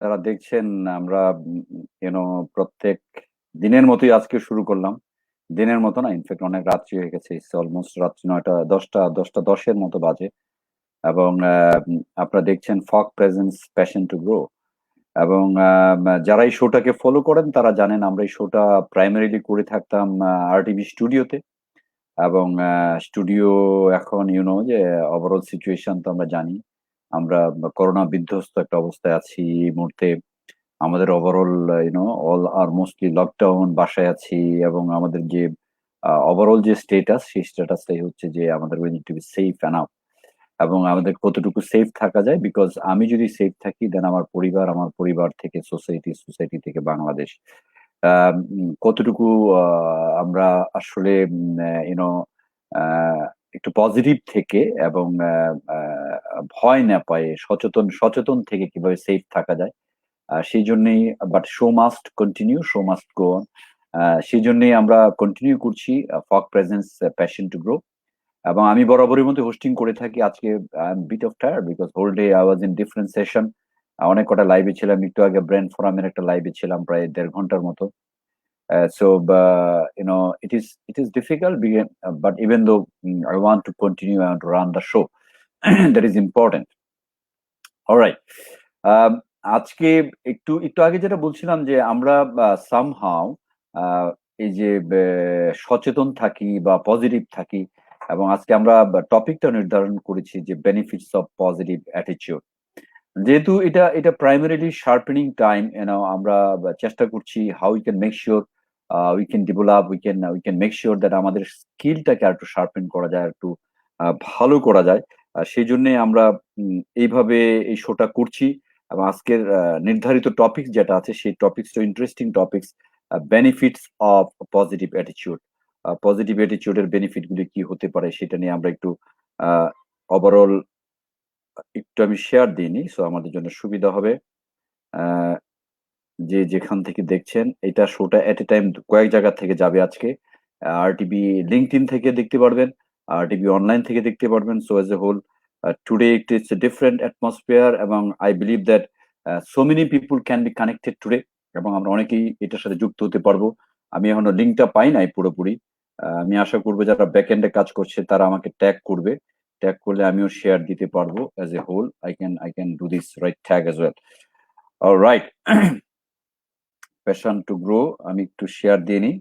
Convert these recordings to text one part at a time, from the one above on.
যারা দেখছেন আমরা ইউনো প্রত্যেক দিনের মতোই আজকে শুরু করলাম। দিনের মতো না, ইনফ্যাক্ট অনেক রাত্রি হয়ে গেছে। ইটস অলমোস্ট রাত্রি 9টা 10টা 10এর মতো বাজে। এবং আপনারা দেখছেন fog presence passion to grow. এবং যারা এই শোটাকে ফলো করেন তারা জানেন আমরা এই শোটা প্রাইমারিলি করে থাকতাম আরটিভি স্টুডিওতে। এবং স্টুডিও এখন যে ওভারঅল সিচুয়েশন তো আমরা জানি। আমরা করোনা বিধ্বস্ত একটা অবস্থায় আছি এই মুহূর্তে। আমাদের ওভারঅল অল আর মোস্টলি লকডাউন, বাসায় আছি। এবং আমাদের যে ওভারঅল যে স্টেটাস, সেই স্টেটাসটাই হচ্ছে যে আমাদের we need to be safe enough. এবং আমাদের কতটুকু সেফ থাকা যায়, বিকজ আমি যদি সেফ থাকি দেন আমার পরিবার থেকে সোসাইটি, সোসাইটি থেকে বাংলাদেশ। কতটুকু আমরা আসলে ইউনো একটু পজিটিভ থেকে এবং ভয় না পায়ে সচেতন সচেতন থেকে কিভাবে সেফ থাকা যায়। সেই জন্যই, but show must continue, show must go on. সেই জন্যই আমরা কন্টিনিউ করছি fog presence passion to grow. এবং আমি বরাবরের মধ্যে হোস্টিং করে থাকি। আজকে I am bit of tired because whole day I was in different session. অনেক কটা লাইভে ছিলাম, একটু আগে ব্রেন ফোরামের একটা লাইভে ছিলাম প্রায় 1.5 ঘন্টার মতো। So it is difficult, but even though I want to continue and run the show, that is important. Alright. আজকে একটু একটু আগে যেটা বলছিলাম যে আমরা সামহাউ এই যে সচেতন থাকি বা পজিটিভ থাকি। এবং আজকে আমরা টপিকটা নির্ধারণ করেছি যে বেনিফিটস অফ পজিটিভ অ্যাটিটিউড। যেহেতু এটা এটা প্রাইমারিলি শার্পেনিং টাইম, আমরা চেষ্টা করছি how we can make sure we can develop, we can make sure that আমাদের স্কিলটাকে আর একটু শার্পেন করা যায়, একটু ভালো করা যায়। সেই জন্যে আমরা এইভাবে এই শোটা করছি। এবং আজকের নির্ধারিত টপিক যেটা আছে সেই টপিকসটা interesting topics, benefits of positive attitude. Positive অ্যাটিটিউডের বেনিফিট গুলি কি হতে পারে সেটা নিয়ে আমরা একটু ওভারঅল একটু আমি শেয়ার দিইনি, সো আমাদের জন্য সুবিধা হবে। যে যেখান থেকে দেখছেন এটা শোটা এট এ টাইম কয়েক জায়গা থেকে যাবে আজকে। আরটিভি লিঙ্কডইন থেকে দেখতে পারবেন, আরটিভি অনলাইন থেকে দেখতে পারবেন। So as a whole today it's a different atmosphere, এবং I believe that so many people can be connected today. এবং আমরা অনেকেই এটার সাথে যুক্ত হতে পারবো। আমি এখনো লিঙ্কটা পাই নাই পুরোপুরি। আমি আশা করবো যারা ব্যাক এন্ডে কাজ করছে তারা আমাকে ট্যাগ করবে। ট্যাগ করলে আমিও শেয়ার দিতে পারবো। As a whole I can do this right tag as well. Alright. Passion to grow আমি একটু শেয়ার দিয়ে নিই,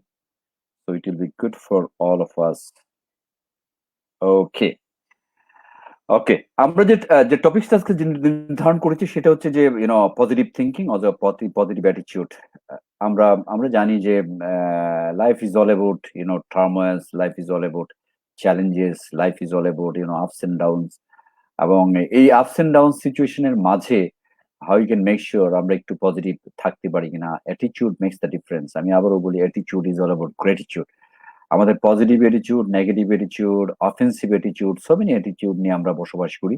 so it will be good for all of us. Okay okay. আমরা যে টপিকটা আজকে নির্ধারণ করেছি সেটা হচ্ছে যে positive thinking or positive attitude. আমরা আমরা জানি যে life is all about turmoils, life is all about challenges, life is all about ups and downs. এবং এই আপস এন্ড ডাউন সিচুয়েশনের মাঝে how you can make sure আমরা একটু পজিটিভ থাকতে পারি কিনা। Attitude makes the difference. আমি আবারও বলি, attitude is all about gratitude. আমাদের positive attitude, negative attitude, offensive attitude, so many attitude নিয়ে আমরা বসবাস করি।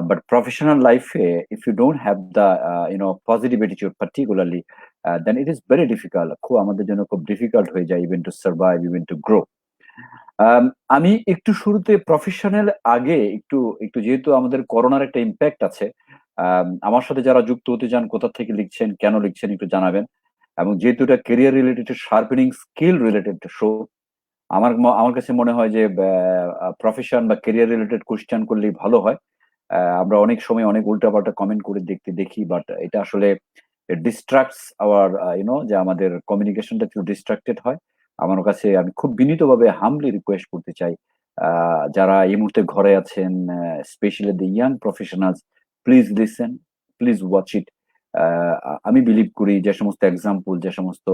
বাট প্রফেশনাল লাইফে if you don't have the positive attitude particularly, then it is very difficult. খুব আমাদের জন্য খুব ডিফিকাল্ট হয়ে যায় even to survive, even to grow. আমি একটু শুরুতে প্রফেশনাল আগে একটু একটু যেহেতু আমাদের করোনার একটা ইম্প্যাক্ট আছে, আমার সাথে যারা যুক্ত হতে চান, কোথা থেকে লিখছেন, কেন লিখছেন একটু জানাবেন। এবং যেহেতু এটা career related, sharpening skill related show, আমার কাছে মনে হয় যে প্রফেশন বা কেরিয়ার রিলেটেড কোশ্চেন করলেই ভালো হয়। আমরা অনেক সময় অনেক উল্টাপাল্টা কমেন্ট করে দেখি, বাট এটা আসলে ডিস্ট্রাক্টস আওয়ার যে আমাদের কমিউনিকেশনটা একটু ডিস্ট্রাক্টেড হয়। আমার কাছে আমি খুব বিনীতভাবে হামলি রিকোয়েস্ট করতে চাই, যারা এই মুহূর্তে ঘরে আছেন, specially the young professionals, please listen, please watch it. আমি বিলিভ করি যে সমস্ত এক্সাম্পল, যে সমস্ত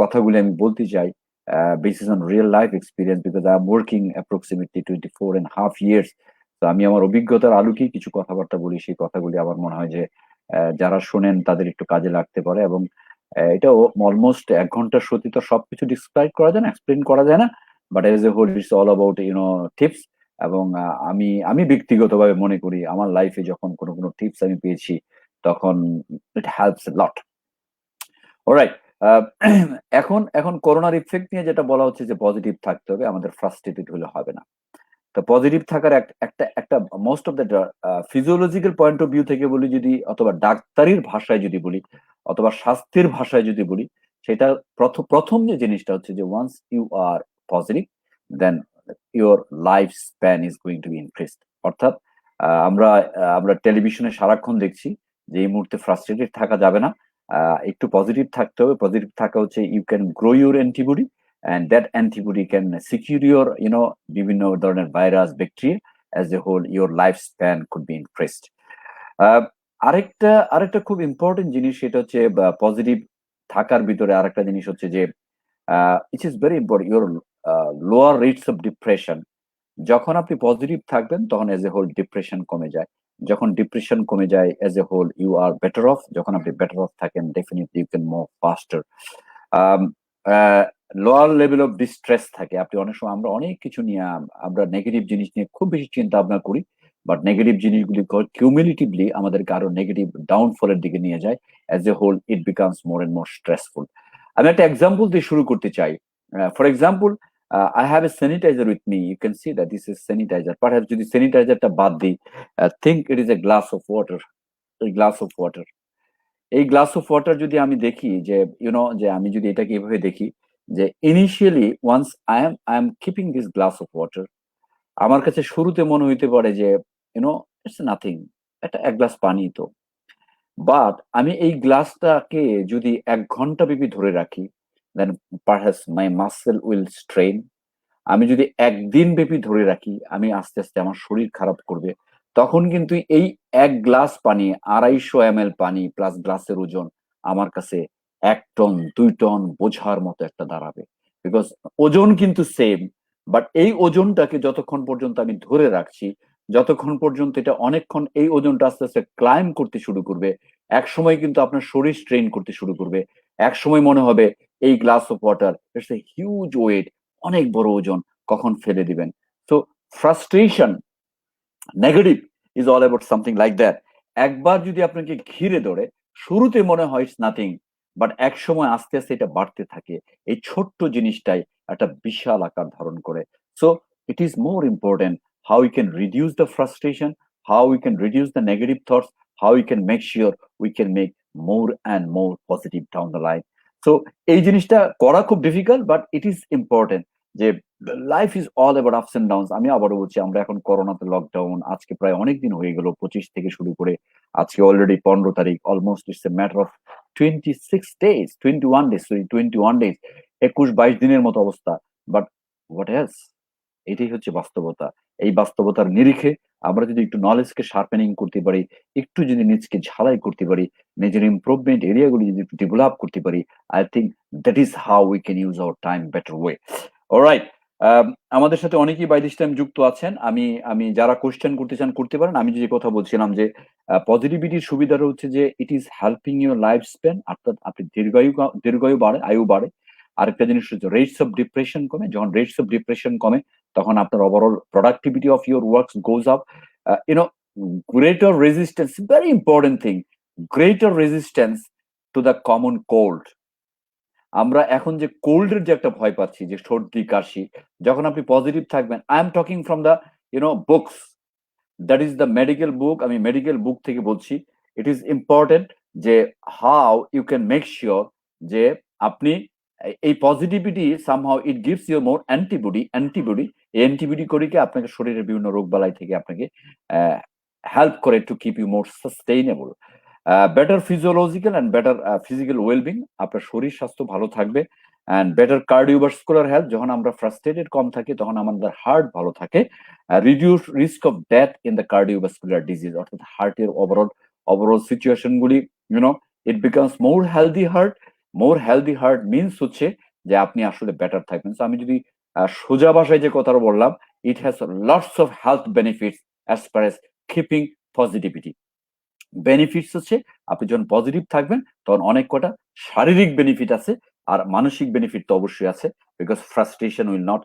কথাগুলি আমি বলতে চাই, basis on real life experience, because I'm working approximately 24.5 years. তো আমি আমার অভিজ্ঞতার আলোকেই কিছু কথাবার্তা বলি। সেই কথাগুলি আমার মনে হয় যে যারা শোনেন তাদের একটু কাজে লাগতে পারে। এবং এটা অলমোস্ট 1 ঘন্টার সত্যি তো সবকিছু ডিসক্রাইব করা যায় না, এক্সপ্লেন করা যায় না, but as a whole it's all about tips. এবং আমি ব্যক্তিগতভাবে মনে করি আমার লাইফে যখন কোনো টিপস আমি পেয়েছি তখন it helps a lot. Alright. এখন এখন করোনার ইফেক্ট নিয়ে যেটা বলা হচ্ছে যে পজিটিভ থাকতে হবে, আমাদের ফ্রাস্ট্রেটেড হলে হবে না। তো পজিটিভ থাকার একটা একটা most of the physiological point of view থেকে বলি যদি, অথবা ডাক্তারির ভাষায় যদি বলি, অথবা স্বাস্থ্যের ভাষায় যদি বলি, সেটা প্রথম যে জিনিসটা হচ্ছে যে once you are positive, then your life span is going to be increased. অর্থাৎ আমরা টেলিভিশনে সারাক্ষণ দেখছি যে এই মুহূর্তে ফ্রাস্ট্রেটেড থাকা যাবে না, একটু পজিটিভ থাকতে হবে। পজিটিভ থাকা হচ্ছে you can grow your antibody, and that antibody can secure your বিভিন্ন ধরনের virus bacteria, as a whole your lifespan could be increased. Ah, আরেকটা খুব ইম্পর্টেন্ট জিনিস, সেটা হচ্ছে পজিটিভ থাকার ভিতরে আরেকটা জিনিস হচ্ছে যে ইট is very important your lower rates of depression. যখন আপনি পজিটিভ থাকবেন তখন এজ এ হোল ডিপ্রেশন কমে যায়। যখন ডিপ্রেশন কমে যায় as a whole you are better off. যখন আপনি বেটার অফ থাকেন definitely you can move faster. Lower level of distress থাকে। আপনি অনেক সময় আমরা অনেক কিছু নিয়ে আমরা নেগেটিভ জিনিস নিয়ে খুব বেশি চিন্তা ভাবনা করি, বাট নেগেটিভ জিনিসগুলি কিউমুলেটিভলি আমাদেরকে আরো নেগেটিভ ডাউনফলের দিকে নিয়ে যায়। As a whole it becomes more and more stressful. আমি একটা এক্সাম্পল দিয়ে শুরু করতে চাই। For example, I have a sanitizer with me. You can see that this is sanitizer. Perhaps যদি স্যানিটাইজারটা বাদ দিই, think it is a glass of water. A glass of water. এই গ্লাস অফ ওয়াটার যদি আমি দেখি যে যে আমি যদি এটাকে এভাবে দেখি যে initially once I am keeping this glass of water, আমার কাছে শুরুতে মনে হইতে পারে যে ইটস নাথিং, এটা এক গ্লাস পানি তো। বাট আমি এই গ্লাসটাকে যদি 1 ঘন্টা ব্যাপী ধরে রাখি, then perhaps my muscle will strain. আমি যদি একদিন ব্যাপী ধরে রাখি, আমি আস্তে আস্তে আমার শরীর খারাপ করবে। তখন কিন্তু এই 1 গ্লাস পানি, 250 ml পানি প্লাস গ্লাসের ওজন আমার কাছে 1 টন 2 টন বোঝার মতো একটা দাঁড়াবে। বিকজ ওজন কিন্তু সেম, বাট এই ওজনটাকে যতক্ষণ পর্যন্ত আমি ধরে রাখছি, যতক্ষণ পর্যন্ত এটা অনেকক্ষণ এই ওজনটা আস্তে আস্তে ক্লাইম করতে শুরু করবে, এক সময় কিন্তু আপনার শরীর স্ট্রেন করতে শুরু করবে। এক সময় মনে হবে এই glass of water it's a huge weight, অনেক বড় ওজন, কখন ফেলে দিবেন। তো frustration, negative is all about something like that. একবার যদি আপনাকে ঘিরে ধরে, শুরুতে মনে হয় ইটস নাথিং, বাট এক সময় আস্তে আস্তে এটা বাড়তে থাকে। এই ছোট্ট জিনিসটাই একটা বিশাল আকার ধারণ করে। So it is more important how we can reduce the frustration, how we can reduce the negative thoughts, how we can make sure we can make more and more positive down the line. So এই জিনিসটা করা খুব difficult, but it is important যে life is all about ups and downs. আমি আবারও বলছি, আমরা এখন করোনাতে লকডাউন, আজকে প্রায় অনেক দিন হয়ে গেল, 25 থেকে শুরু করে আজকে অলরেডি 15 তারিখ, almost it's a matter of 26 days, 21 days, sorry 21 days, 21-22 দিনের মতো অবস্থা। But what else? এটাই হচ্ছে বাস্তবতা। এই বাস্তবতার নিরিখে আমরা যদি একটু নলেজকে শার্পেনিং করতে পারি, একটু যদি নিজকে ঝালাই করতে পারি, নিজের ইমপ্রুভমেন্ট এরিয়াগুলি যদি একটু ডেভেলপ করতে পারি, I think that is how we can use our time better way. Alright, আমাদের সাথে অনেকেই বাই দিস টাইম যুক্ত আছেন। আমি আমি যারা কোশ্চেন করতে চান করতে পারেন। আমি যে কথা বলছিলাম যে পজিটিভিটির সুবিধাটা হচ্ছে যে it is helping your life span, অর্থাৎ আপনি দীর্ঘায়ু বাড়ে, আয়ু বাড়ে। আরেকটা জিনিস হচ্ছে রেটস অফ ডিপ্রেশন কমে। যখন রেটস অফ ডিপ্রেশন কমে তখন আপনার overall productivity of your works goes up. Greater resistance, very important thing, greater resistance to the common cold. আমরা এখন যে কোল্ডের যে একটা ভয় পাচ্ছি, যে সর্দি কাশি, যখন আপনি পজিটিভ থাকবেন, I am talking from the books, that is the medical book. আমি মেডিকেল বুক থেকে বলছি। ইট ইজ ইম্পর্টেন্ট যে how you can make sure যে আপনি এই positivity somehow it gives you more antibody. এই অ্যান্টিবডি করিকে আপনাকে শরীরের বিভিন্ন রোগ বালাই থেকে আপনাকে হেল্প করে to keep you more sustainable. Better physiological and better physical wellbeing, আপনার শরীর স্বাস্থ্য ভালো থাকবে। অ্যান্ড বেটার কার্ডিওভাস্কুলার হেলথ, যখন আমরা ফ্রাস্ট্রেটেড কম থাকি তখন আমাদের হার্ট ভালো থাকে। Reduce risk of death in the cardiovascular disease, অর্থাৎ হার্টের ওভারঅল সিচুয়েশন গুলি ইট বিকামস মোর হেলদি হার্ট মিনস হচ্ছে যে আপনি আসলে বেটার থাকবেন। তো আমি যদি সোজা ভাষায় যে কথাটা বললাম, it has lots of health benefits as far age keeping positivity. Benefits হচ্ছে আপনি যখন পজিটিভ থাকবেন তখন অনেক কটা শারীরিক বেনিফিট আছে, আর মানসিক বেনিফিট তো অবশ্যই আছে। বিকজ ফ্রাস্ট্রেশন উইল নট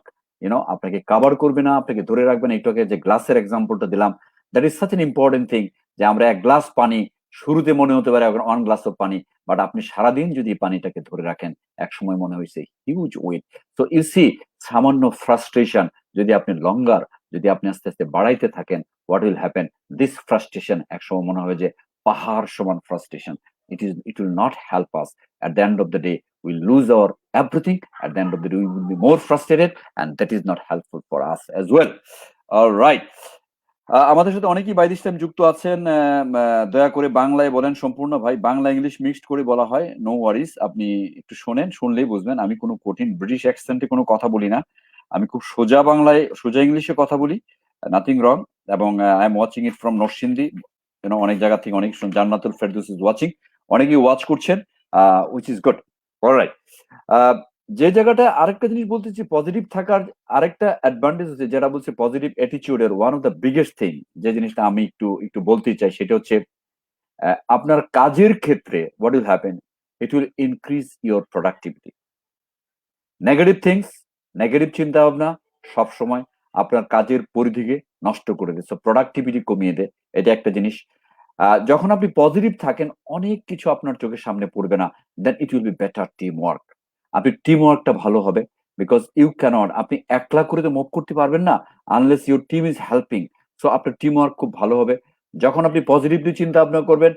আপনাকে কাভার করবে না, আপনাকে ধরে রাখবেন। একটুকে যে গ্লাসের এক্সাম্পলটা দিলাম, that is such an important thing যে আমরা 1 গ্লাস পানি শুরুতে মনে হতে পারে 1 গ্লাস অফ পানি, বাট আপনি সারাদিন যদি পানিটাকে ধরে রাখেন এক সময় মনে হয়েছে হিউজ ওয়েট। তো ইউ সি, সামান্য ফ্রাস্ট্রেশন যদি আপনি লঙ্গার, যদি আপনি আস্তে আস্তে বাড়াইতে থাকেন, what will happen, this frustration একসময় মনে হবে যে পাহাড় সমান frustration, it will not help us. At the end of the day we lose our everything. At the end of the day we will be more frustrated, and that is not helpful for us as well. All right, আমাদের সাথে অনেকেই by this time যুক্ত আছেন। দয়া করে বাংলায় বলেন সম্পূর্ণ। ভাই, বাংলা ইংলিশ মিক্সড করে বলা হয়, নো ওয়ারিজ, আপনি একটু শোনেন, শুনলেই বুঝবেন। আমি কোনো কঠিন ব্রিটিশ অ্যাকসেন্টে কোনো কথা বলি না, আমি খুব সোজা বাংলায় সোজা ইংলিশে কথা বলি, নাথিং রং। এবং I am watching it from Narsingdi, অনেক জায়গা থেকে অনেক জান্নাতুল ফেরদৌস ইজ ওয়াচিং, অনেকেই ওয়াচ করছেন, উইচ ইজ গুড। অলরাইট, যে জায়গাটা আরেকটা জিনিস বলতেছি, পজিটিভ থাকার আরেকটা অ্যাডভান্টেজ আছে, যেটা বলছে পজিটিভ অ্যাটিটিউডের one of the biggest thing, যে জিনিসটা আমি একটু একটু বলতে চাই, সেটা হচ্ছে আপনার কাজের ক্ষেত্রে what will happen, it will increase your productivity. Negative things, negative চিন্তা ভাবনা সবসময় আপনার কাজের পরিধিকে নষ্ট করে দেয়, সো প্রোডাক্টিভিটি কমিয়ে দেয়, এটা একটা জিনিস। যখন আপনি পজিটিভ থাকেন, অনেক কিছু আপনার চোখের সামনে পড়বে না, then it will be better team work. আপনি টিম ওয়ার্কটা ভালো হবে, বিকজ ইউ ক্যানট, আপনি একলা করে তো মুভ করতে পারবেন না unless your team is helping. So আপনার টিম ওয়ার্ক খুব ভালো হবে যখন আপনি পজিটিভলি চিন্তা ভাবনা করবেন।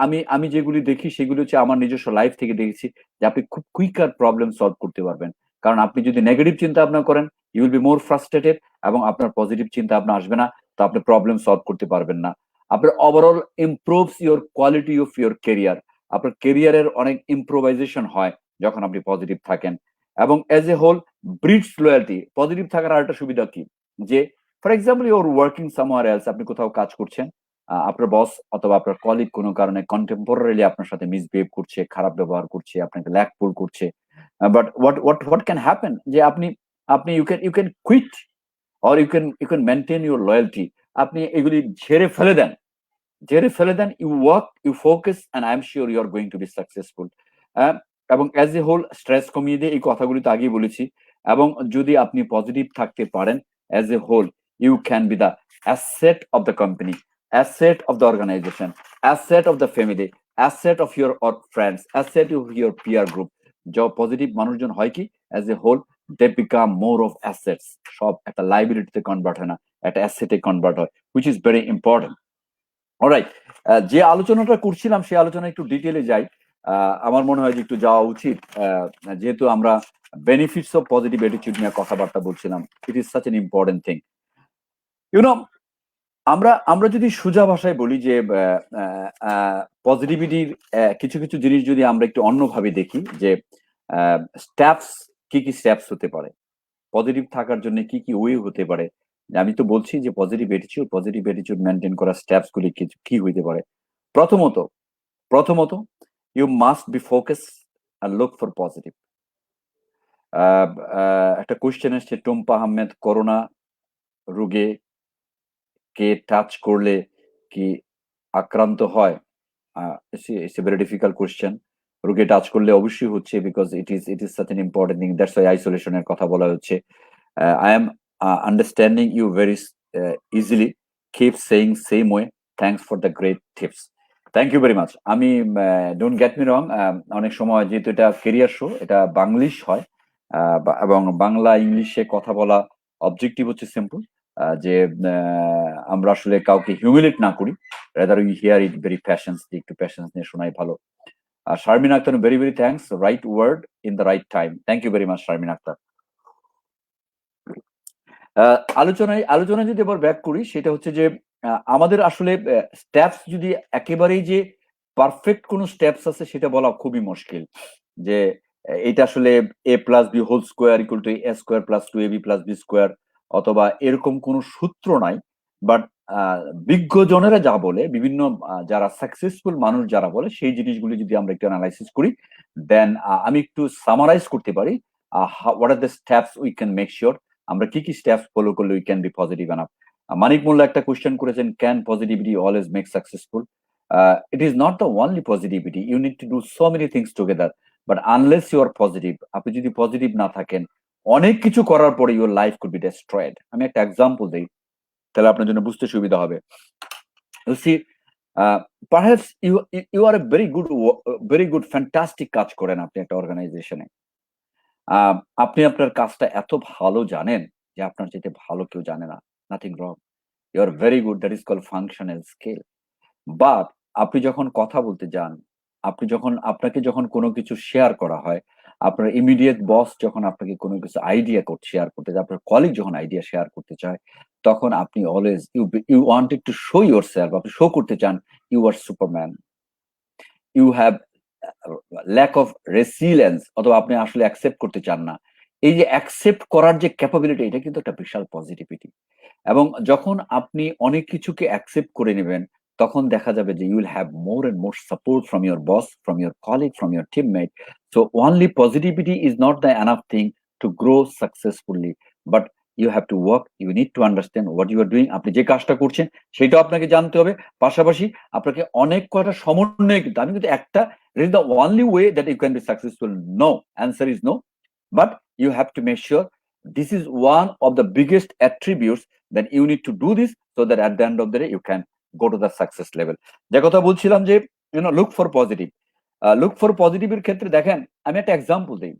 আমি আমি যেগুলি দেখি সেগুলি হচ্ছে আমার নিজস্ব লাইফ থেকে দেখেছি, যে আপনি খুব কুইকার প্রবলেম সলভ করতে পারবেন। কারণ আপনি যদি নেগেটিভ চিন্তা ভাবনা করেন, you will be more frustrated, এবং আপনার পজিটিভ চিন্তা ভাবনা আসবে না, তো আপনি প্রবলেম সলভ করতে পারবেন না। আপনার overall improves your quality of your career, আপনার কেরিয়ারের অনেক ইম্প্রোভাইজেশন হয় যখন আপনি পজিটিভ থাকেন। এবং as a whole breeds loyalty. Positive থাকার আরেকটা সুবিধা কি, যে for example your working somewhere else, আপনি কোথাও কাজ করছেন, আপনার বস অথবা আপনার কলিগ কোনো কারণে কন্টেম্পোরারিলি আপনার সাথে মিসবিহেভ করছে, খারাপ ব্যবহার করছে, আপনাকে ল্যাক পুল করছে, বাট হোয়াট ক্যান হ্যাপেন, যে আপনি আপনি you can quit, or you can maintain your loyalty. আপনি এগুলি ঝেড়ে ফেলে দেন, you work, you focus, and I am sure you are going to be successful. এবং অ্যাজ এ হোল স্ট্রেস কমিয়ে দিয়ে, এই কথাগুলি তো আগেই বলেছি। এবং যদি আপনি পজিটিভ থাকতে পারেন, as a whole you can be the asset of the company, asset of the organisation, asset of the family, asset of your friends, asset of your peer group. Positive মানুষজন হয় কি, as a whole they become more of assets. সব একটা লাইবিলিটিতে convert হয় না, একটা অ্যাসেটে convert হয়, which is very important. Alright, যে আলোচনাটা করছিলাম সেই আলোচনা একটু ডিটেলে যাই। আমার মনে হয় যে একটু যাওয়া উচিত, যেহেতু আমরা বেনিফিটস অফ পজিটিভ অ্যাটিটিউড নিয়ে কথাবার্তা বলছিলাম। It is such an important thing, you know. আমরা যদি সোজা ভাষায় বলি যে পজিটিভিটির কিছু কিছু জিনিস যদি আমরা একটু অন্যভাবে দেখি, যে স্টেপস, কি কি স্টেপস হতে পারে পজিটিভ থাকার জন্য, কি কি ওয়ে হতে পারে। আমি তো বলছি যে পজিটিভ অ্যাটিটিউড মেনটেন করার স্টেপস গুলি কি হইতে পারে। প্রথমত প্রথমত ইউ মাস্ট বি ফোকাস আর লুক ফর পজিটিভ। একটা কোয়েশ্চেন এসছে, টুম্পা আহমেদ, করোনা রোগে কে টাচ করলে কি আক্রান্ত হয়? It's a very difficult question. রোগে টাচ করলে অবশ্যই হচ্ছে, because it is such an important thing, that's why আইসোলেশনের কথা বলা হচ্ছে। I am understanding you very easily. Keep saying same way. Thanks for the great tips. Thank you very much. আমি don't get me রং, অনেক সময় যেহেতু এটা career show, এটা বাংলিশ হয়, এবং বাংলা ইংলিশে কথা বলা অবজেক্টিভ হচ্ছে সিম্পল, যে আমরা আসলে কাউকে হিউমিলেট না করি, rather we hear it very patiently, একটু প্যাশন্স নিয়ে শোনাই ভালো। Sharmin Akter, very very thanks, right word in the right time. Thank you very much Sharmin Akter. আলোচনায় যদি আবার ব্যাক করি, সেটা হচ্ছে যে আমাদের আসলে স্টেপস যদি একেবারেই যে পারফেক্ট কোন স্টেপস আছে সেটা বলা খুবই মুশকিল, যে এটা আসলে a plus b whole square equal to a square plus 2ab plus b square, অথবা এরকম কোন সূত্র নাই। বাট বিজ্ঞজনেরা যা বলে, বিভিন্ন যারা সাকসেসফুল মানুষ যারা বলে, সেই জিনিসগুলি যদি আমরা একটু অ্যানালাইসিস করি, দেন আমি একটু সামারাইজ করতে পারি what are the steps we can make sure, আমরা কি কি স্টেপস ফলো করলে we can be positive enough. Manik Molla একটা কোয়েশ্চেন করেছেন, can positivity always make successful? It is not the only positivity, you need to do so many things together, but unless you are positive, আপনি যদি positive না থাকেন, অনেক কিছু করার পরে your life could be destroyed. আমি একটা এক্সাম্পল দিই, তাহলে আপনার জন্য বুঝতে সুবিধা হবে। You see, perhaps you are a very good fantastic কাজ করেন আপনি একটা অর্গানাইজেশনে, আপনি আপনার কাজটা এত ভালো জানেন, যে আপনার চাইতে ভালো কেউ জানে না, nothing wrong, you are very good, that is called functional skill. But আপনি যখন কথা বলতে যান, আপনাকে যখন কোনো কিছু শেয়ার করা হয়, আপনার ইমিডিয়েট বস যখন আপনাকে কোনো কিছু আইডিয়া শেয়ার করতে চায়, আপনার কলিগ যখন আইডিয়া শেয়ার করতে চায়, তখন আপনি always you wanted to show yourself, আপনি শো করতে চান you are Superman, you have lack of resilience, অথবা আপনি আসলে অ্যাকসেপ্ট করতে চান না। এই যে অ্যাকসেপ্ট করার যে ক্যাপাবিলিটি, এটা কিন্তু একটা বিশাল পজিটিভিটি। এবং যখন আপনি অনেক কিছুকে অ্যাকসেপ্ট করে নেবেন, তখন দেখা যাবে যে you will have more and more support from your boss, from your colleague, from your teammate. So only positivity is not the enough thing to grow successfully, but you have to work, you need to understand what you are doing. আপনি যে কাজটা করছেন সেটাও আপনাকে জানতে হবে। পাশাপাশি আপনাকে অনেক কয়টা সমন্বয়, কিন্তু আমি কিন্তু একটা, this is the only way that you can be successful. No, answer is no. But you have to make sure this is one of the biggest attributes that you need to do this, so that at the end of the day you can go to the success level. যে কথা বলছিলাম যে look for positive. Look for positive এর ক্ষেত্রে দেখেন, আমি একটা example দিই।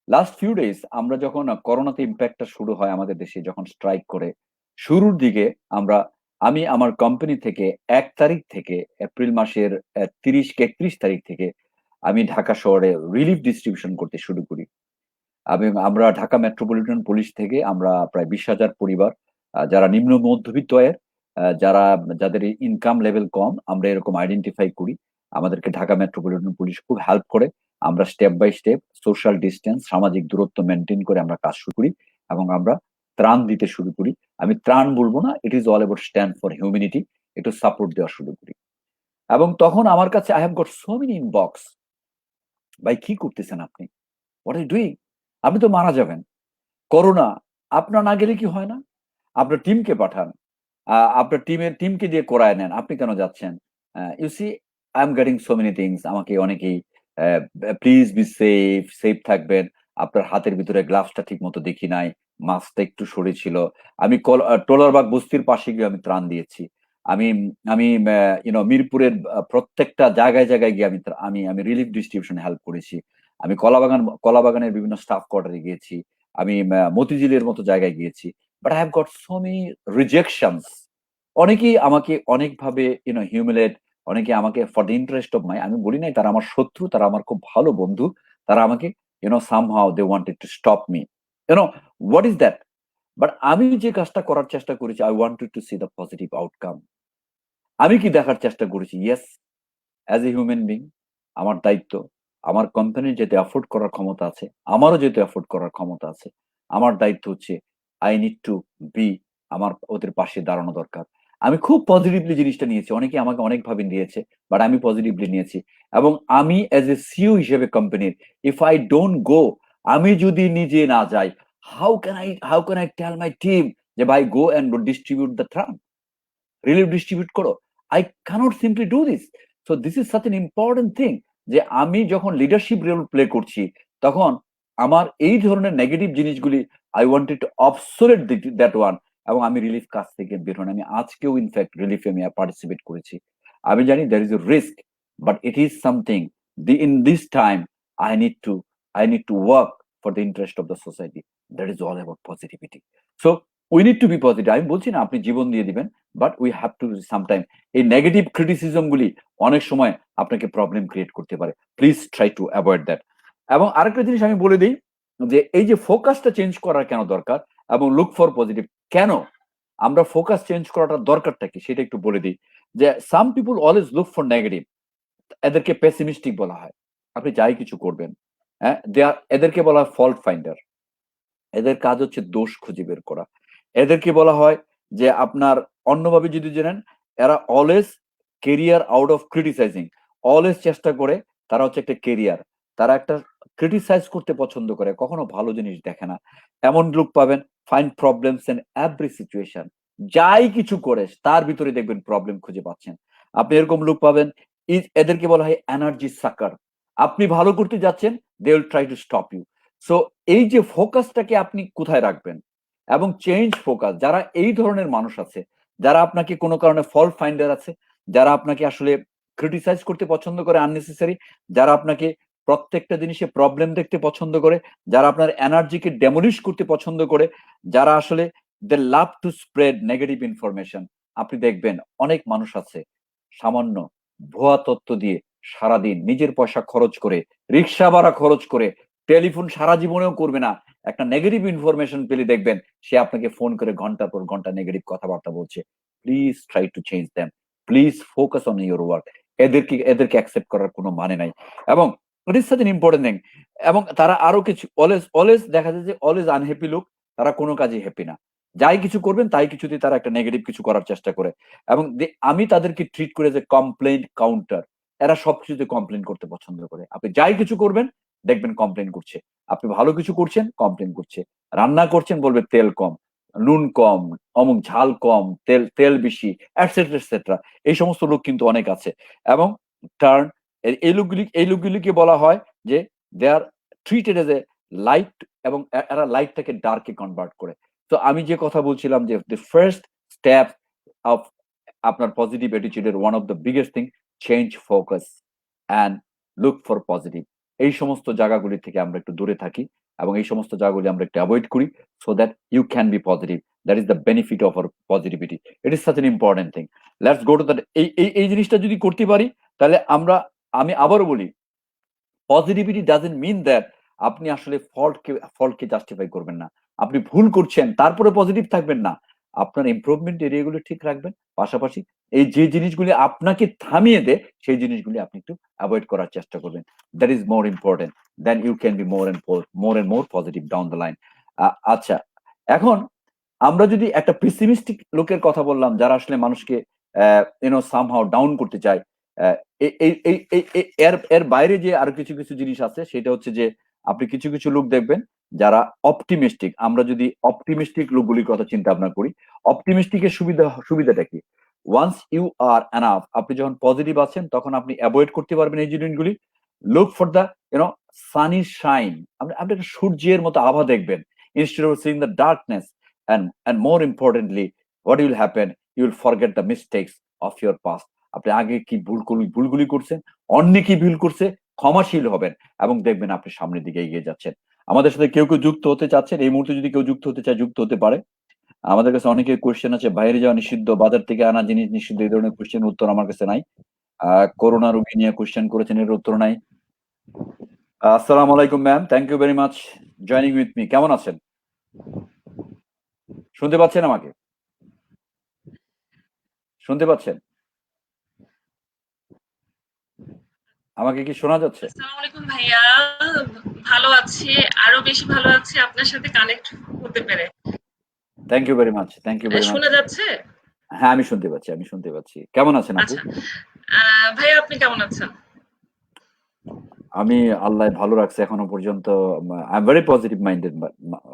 লাস্ট ফিউ ডেজ আমরা যখন করোনাতে ইম্প্যাক্টটা শুরু হয় আমাদের দেশে, যখন স্ট্রাইক করে শুরুর দিকে, আমি আমার কোম্পানি থেকে 1 তারিখ থেকে, এপ্রিল মাসের 30 কি 31 তারিখ থেকে আমি ঢাকা শহরে রিলিফ ডিস্ট্রিবিউশন করতে শুরু করি। আমরা ঢাকা মেট্রোপলিটন পুলিশ থেকে আমরা প্রায় 20,000 পরিবার, যারা নিম্ন মধ্যবিত্ত আয়ের, যাদের ইনকাম লেভেল কম, আমরা এরকম আইডেন্টিফাই করি। আমাদেরকে ঢাকা মেট্রোপলিটন পুলিশ খুব হেল্প করে। আমরা step by step social distance, সামাজিক দূরত্ব মেনটেন করে আমরা কাজ শুরু করি, এবং আমরা ত্রাণ দিতে শুরু করি। আমি ত্রাণ বলবো না, it is all about stand for humanity, একটু সাপোর্ট দেওয়া শুরু করি। এবং তখন আমার কাছে I have got so many inbox, ভাই কি করতেছেন আপনি, হোয়াট আর ইউ ডুইং, আপনি তো মারা যাবেন, করোনা, আপনার না গেলে কি হয় না, আপনার টিমকে পাঠান, আপনার টিমকে দিয়ে করায় নেন, আপনি কেন যাচ্ছেন? You see, I am getting so many things. আমাকে অনেকেই প্লিজ বি সেফ, সেফ থাকবেন, আপনার হাতের ভিতরে গ্লাভসটা ঠিক মতো দেখি নাই, মাস্কটা একটু সরে ছিল। আমি টোলারবাগ বস্তির পাশে গিয়ে আমি ত্রাণ দিয়েছি। আমি আমি মিরপুরের প্রত্যেকটা জায়গায় জায়গায় গিয়ে আমি রিলিফ ডিস্ট্রিবিউশন হেল্প করেছি। আমি কলাবাগানের বিভিন্ন স্টাফ কোয়ার্টারে গিয়েছি। আমি মতিঝিলের মতো জায়গায় গিয়েছি। But I have got so many rejections. অনেকেই আমাকে অনেকভাবে হিউমিলেট, অনেকে আমাকে ফর দ্য ইন্টারেস্ট অফ আমি বলি নাই তারা আমার শত্রু, তারা আমার খুব ভালো বন্ধু। তারা আমাকে somehow they wanted to stop me, what is that. But আমি যে কাজটা করার চেষ্টা করেছি, I wanted to see the positive outcome. আমি কি দেখার চেষ্টা করেছি, yes, as a human being, আমার দায়িত্ব, আমার কোম্পানির যেতে অ্যাফোর্ড করার ক্ষমতা আছে, আমারও যেতে অ্যাফোর্ড করার ক্ষমতা আছে, আমার দায়িত্ব হচ্ছে আই নিড টু বি, আমার ওদের পাশে দাঁড়ানো দরকার। আমি খুব পজিটিভলি জিনিসটা নিয়েছি, অনেকে আমাকে অনেকভাবে দিয়েছে, বাট আমি পজিটিভলি নিয়েছি। এবং আমি অ্যাজ এ সিইও হিসেবে কোম্পানির, ইফ আই ডোন্ট গো, আমি যদি নিজে না যাই, how can I tell my team যে ভাই গো অ্যান্ড ডিস্ট্রিবিউট দ্য ত্রাণ, রিলিফ ডিস্ট্রিবিউট করো। I cannot simply do this. So this is such an important thing, যে আমি যখন লিডারশিপ রোল প্লে করছি, তখন আমার এই ধরনের নেগেটিভ জিনিসগুলি I wanted two obsolete that one. এবং আমি রিলিফ কাজ থেকে বের হন, আমি আজকেও ইনফ্যাক্ট রিলিফে আমি পার্টিসিপেট করেছি। আমি জানি there is a risk, but it is something in this time I need to work for the interest of the society. That is all about positivity. So we need to be positive. আমি বলছি না আপনি জীবন দিয়ে দিবেন, but we have to sometime, এই negative criticism গুলি অনেক সময় আপনাকে প্রবলেম ক্রিয়েট করতে পারে। Please try to avoid that. এবং আরেকটা জিনিস আমি বলে দিই, যে এই যে ফোকাসটা চেঞ্জ করার কেন দরকার, এবং লুক ফর পজিটিভ কেন আমরা ফোকাস চেঞ্জ করাটা দরকারটা কি, সেটা একটু বলে দিই। যে সাম পিপুল অলওয়েজ লুক ফর নেগেটিভ, এদেরকে পেসিমিস্টিক বলা হয়। আপনি যাই কিছু করবেন, হ্যাঁ, এদেরকে বলা হয় ফল্ট ফাইন্ডার। এদের কাজ হচ্ছে দোষ খুঁজে বের করা। এদেরকে বলা হয় যে আপনার, অন্যভাবে যদি জানেন, এরা always career out of criticising, always চেষ্টা করে, তারা হচ্ছে একটা কেরিয়ার, তারা একটা ক্রিটিসাইজ করতে পছন্দ করে, কখনো ভালো জিনিস দেখে না। এমন লোক পাবেন, find problems in every situation, যাই কিছু করে তার ভিতরে দেখবেন প্রবলেম খুঁজে পাচ্ছেন। আপনি এরকম লোক পাবেন, এদেরকে বলা হয় এনার্জি সাকার। আপনি ভালো করতে যাচ্ছেন, they will try to stop you. So এই যে ফোকাসটাকে আপনি কোথায় রাখবেন, এবং চেঞ্জ ফোকাস, যারা এই ধরনের মানুষ আছে, যারা আপনাকে কোনো কারণে ফল্ট ফাইন্ডার আছে, যারা আপনাকে আসলে ক্রিটিসাইজ করতে পছন্দ করে আননেসেসারি, যারা আপনাকে প্রত্যেকটা জিনিসে প্রবলেম দেখতে পছন্দ করে, যারা আপনার এনার্জিকে ডেমোলিশ করতে পছন্দ করে, যারা আসলে they love to spread negative information. আপনি দেখবেন অনেক মানুষ আছে সামান্য ভুয়া তথ্য দিয়ে সারাদিন নিজের পয়সা খরচ করে, রিক্সা ভাড়া খরচ করে, টেলিফোন সারা জীবনেও করবে না, একটা নেগেটিভ ইনফরমেশন পেলে দেখবেন সে আপনাকে ফোন করে ঘন্টার পর ঘন্টা নেগেটিভ কথাবার্তা বলছে। Please try to change them, please focus on your work. এদেরকে অ্যাকসেপ্ট করার কোনো মানে নাই। এবং ইট is such an important thing. এবং তারা আরো কিছু অলওয়েজ অলওয়েজ দেখা যায় যে অলওয়েজ আনহ্যাপি লোক, তারা কোনো কাজে হ্যাপি না। যাই কিছু করবেন তাই কিছুতেই তারা একটা নেগেটিভ কিছু করার চেষ্টা করে। এবং আমি তাদেরকে ট্রিট করে যে কমপ্লেইন কাউন্টার। এরা সবকিছুতে কমপ্লেন করতে পছন্দ করে। আপনি যাই কিছু করবেন দেখবেন কমপ্লেন করছে। আপনি ভালো কিছু করছেন কমপ্লেন করছে। রান্না করছেন বলবে তেল কম, নুন কম, অমুক ঝাল কম, তেল তেল বেশি, এটসেট্রা এটসেট্রা। এই সমস্ত লোক কিন্তু অনেক আছে। এবং টার্ন এই লোকগুলিকে বলা হয় যে they are treated as a light, এবং এরা লাইটটাকে ডার্কে কনভার্ট করে। তো আমি যে কথা বলছিলাম যে দ্য ফার্স্ট স্টেপ অফ আপনার পজিটিভ অ্যাটিটিউডের one of the biggest thing, change focus and look for positive. এই সমস্ত জায়গাগুলি থেকে আমরা একটু দূরে থাকি এবং এই সমস্ত জায়গাগুলি আমরা একটু অ্যাভয়েড করি, so that you can be positive. That is the benefit of our positivity. It is such an important thing. Let's go to that. এই জিনিসটা যদি করতে পারি তাহলে আমি আবারও বলি, পজিটিভিটি ডাজন্ট মিন দ্যাট আপনি আসলে ফল্টকে জাস্টিফাই করবেন না। আপনি ভুল করছেন তারপরে পজিটিভ থাকবেন না। আপনার ইমপ্রুভমেন্ট এরিয়াগুলো ঠিক রাখবেন। পাশাপাশি এই যে জিনিসগুলি আপনাকে থামিয়ে দেয় সেই জিনিসগুলি আপনি একটু অ্যাভয়েড করার চেষ্টা করবেন। That is more important. Then you can be more positive down the line. আচ্ছা, এখন আমরা যদি একটা পেসিমিস্টিক লোকের কথা বললাম, যারা আসলে মানুষকে সামহাউ ডাউন করতে চায়, এর বাইরে যে আরো কিছু কিছু জিনিস আছে, সেটা হচ্ছে যে আপনি কিছু কিছু লোক দেখবেন যারা অপটিমিস্টিক। আমরা যদি অপটিমিস্টিক লোকগুলির কথা চিন্তা ভাবনা করি, অপটিমিস্টিকের সুবিধাটা কি? ওয়ান্স ইউ আর এনাফ, আপনি যখন পজিটিভ আছেন তখন আপনি অ্যাভয়েড করতে পারবেন এই জিনিসগুলি। Look for the Sunny shine. আপনি একটা সূর্যের মতো আভা দেখবেন instead of seeing the darkness. and more importantly, what will happen, you will forget the mistakes of your past. আপনি আগে কি ভুলগুলি করছেন, অন্য কি ভুল করছে, ক্ষমাশীল হবেন এবং দেখবেন আপনি সামনের দিকে এগিয়ে যাচ্ছেন। আমাদের সাথে কেউ যুক্ত হতে চাচ্ছেন, এই মুহূর্তে যদি কেউ যুক্ত হতে চায় যুক্ত হতে পারে। আমাদের কাছে অনেকের কোয়েশ্চেন আছে, বাইরে যাওয়া নিষিদ্ধ, বাজার থেকে আনা জিনিস নিষিদ্ধ, এই ধরনের কোয়েশ্চেন উত্তর আমার কাছে নাই। করোনা রোগী নিয়ে কোয়েশ্চেন করেছেন, এর উত্তর নাই। আসসালামু আলাইকুম ma'am, thank you very much joining with me. কেমন আছেন? শুনতে পাচ্ছেন আমাকে? শুনতে পাচ্ছেন আমাকে? কি শোনা যাচ্ছে? আসসালামু আলাইকুম ভাইয়া, ভালো আছি, আরো বেশি ভালো আছি আপনার সাথে কানেক্ট হতে পেরে। Thank you very much, thank you very much. শোনা যাচ্ছে? হ্যাঁ, আমি শুনতে পাচ্ছি। কেমন আছেন আপু? আচ্ছা, ভাইয়া আপনি কেমন আছেন? আমি আল্লাহ ভালো রাখছে এখনো পর্যন্ত। I am very positive minded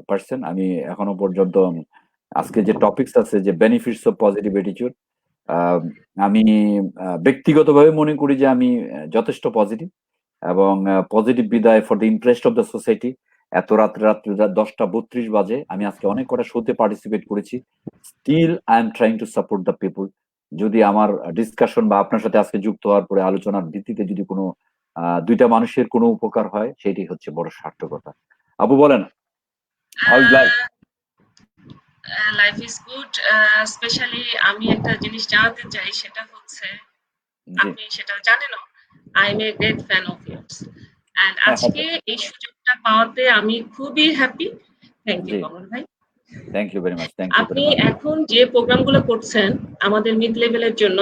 person. আমি এখনো পর্যন্ত আজকে যে টপিকস আছে, যে বেনিফিটস অফ পজিটিভ অ্যাটিটিউড, আমি ব্যক্তিগতভাবে মনে করি যে আমি যথেষ্ট পজিটিভ এবং পজিটিভ বিদায় for the interest of the society. এত রাত্রে 10টা 32 বাজে আমি আজকে অনেক কটা শোতে পার্টিসিপেট করেছি। Still I am trying to support the people. যদি আমার ডিসকাশন বা আপনার সাথে আজকে যুক্ত হওয়ার পরে আলোচনার ভিত্তিতে যদি কোনো দুইটা মানুষের কোনো উপকার হয়, সেটি হচ্ছে বড় সার্থকতা। আপু বলেন, how is life? Life is good. Specially আমি একটা জিনিস জানাতে চাই, সেটা হচ্ছে জি। আপনি সেটা জানেনও, I am a great fan of yours. And আজকে এই সুযোগটা পাওয়াতে আমি খুবই হ্যাপি। থ্যাংক ইউ জি, কমল ভাই। Thank you very much, thank you very আপনি মাচ। এখন যে প্রোগ্রামগুলো করছেন আমাদের মিড লেভেলের জন্য,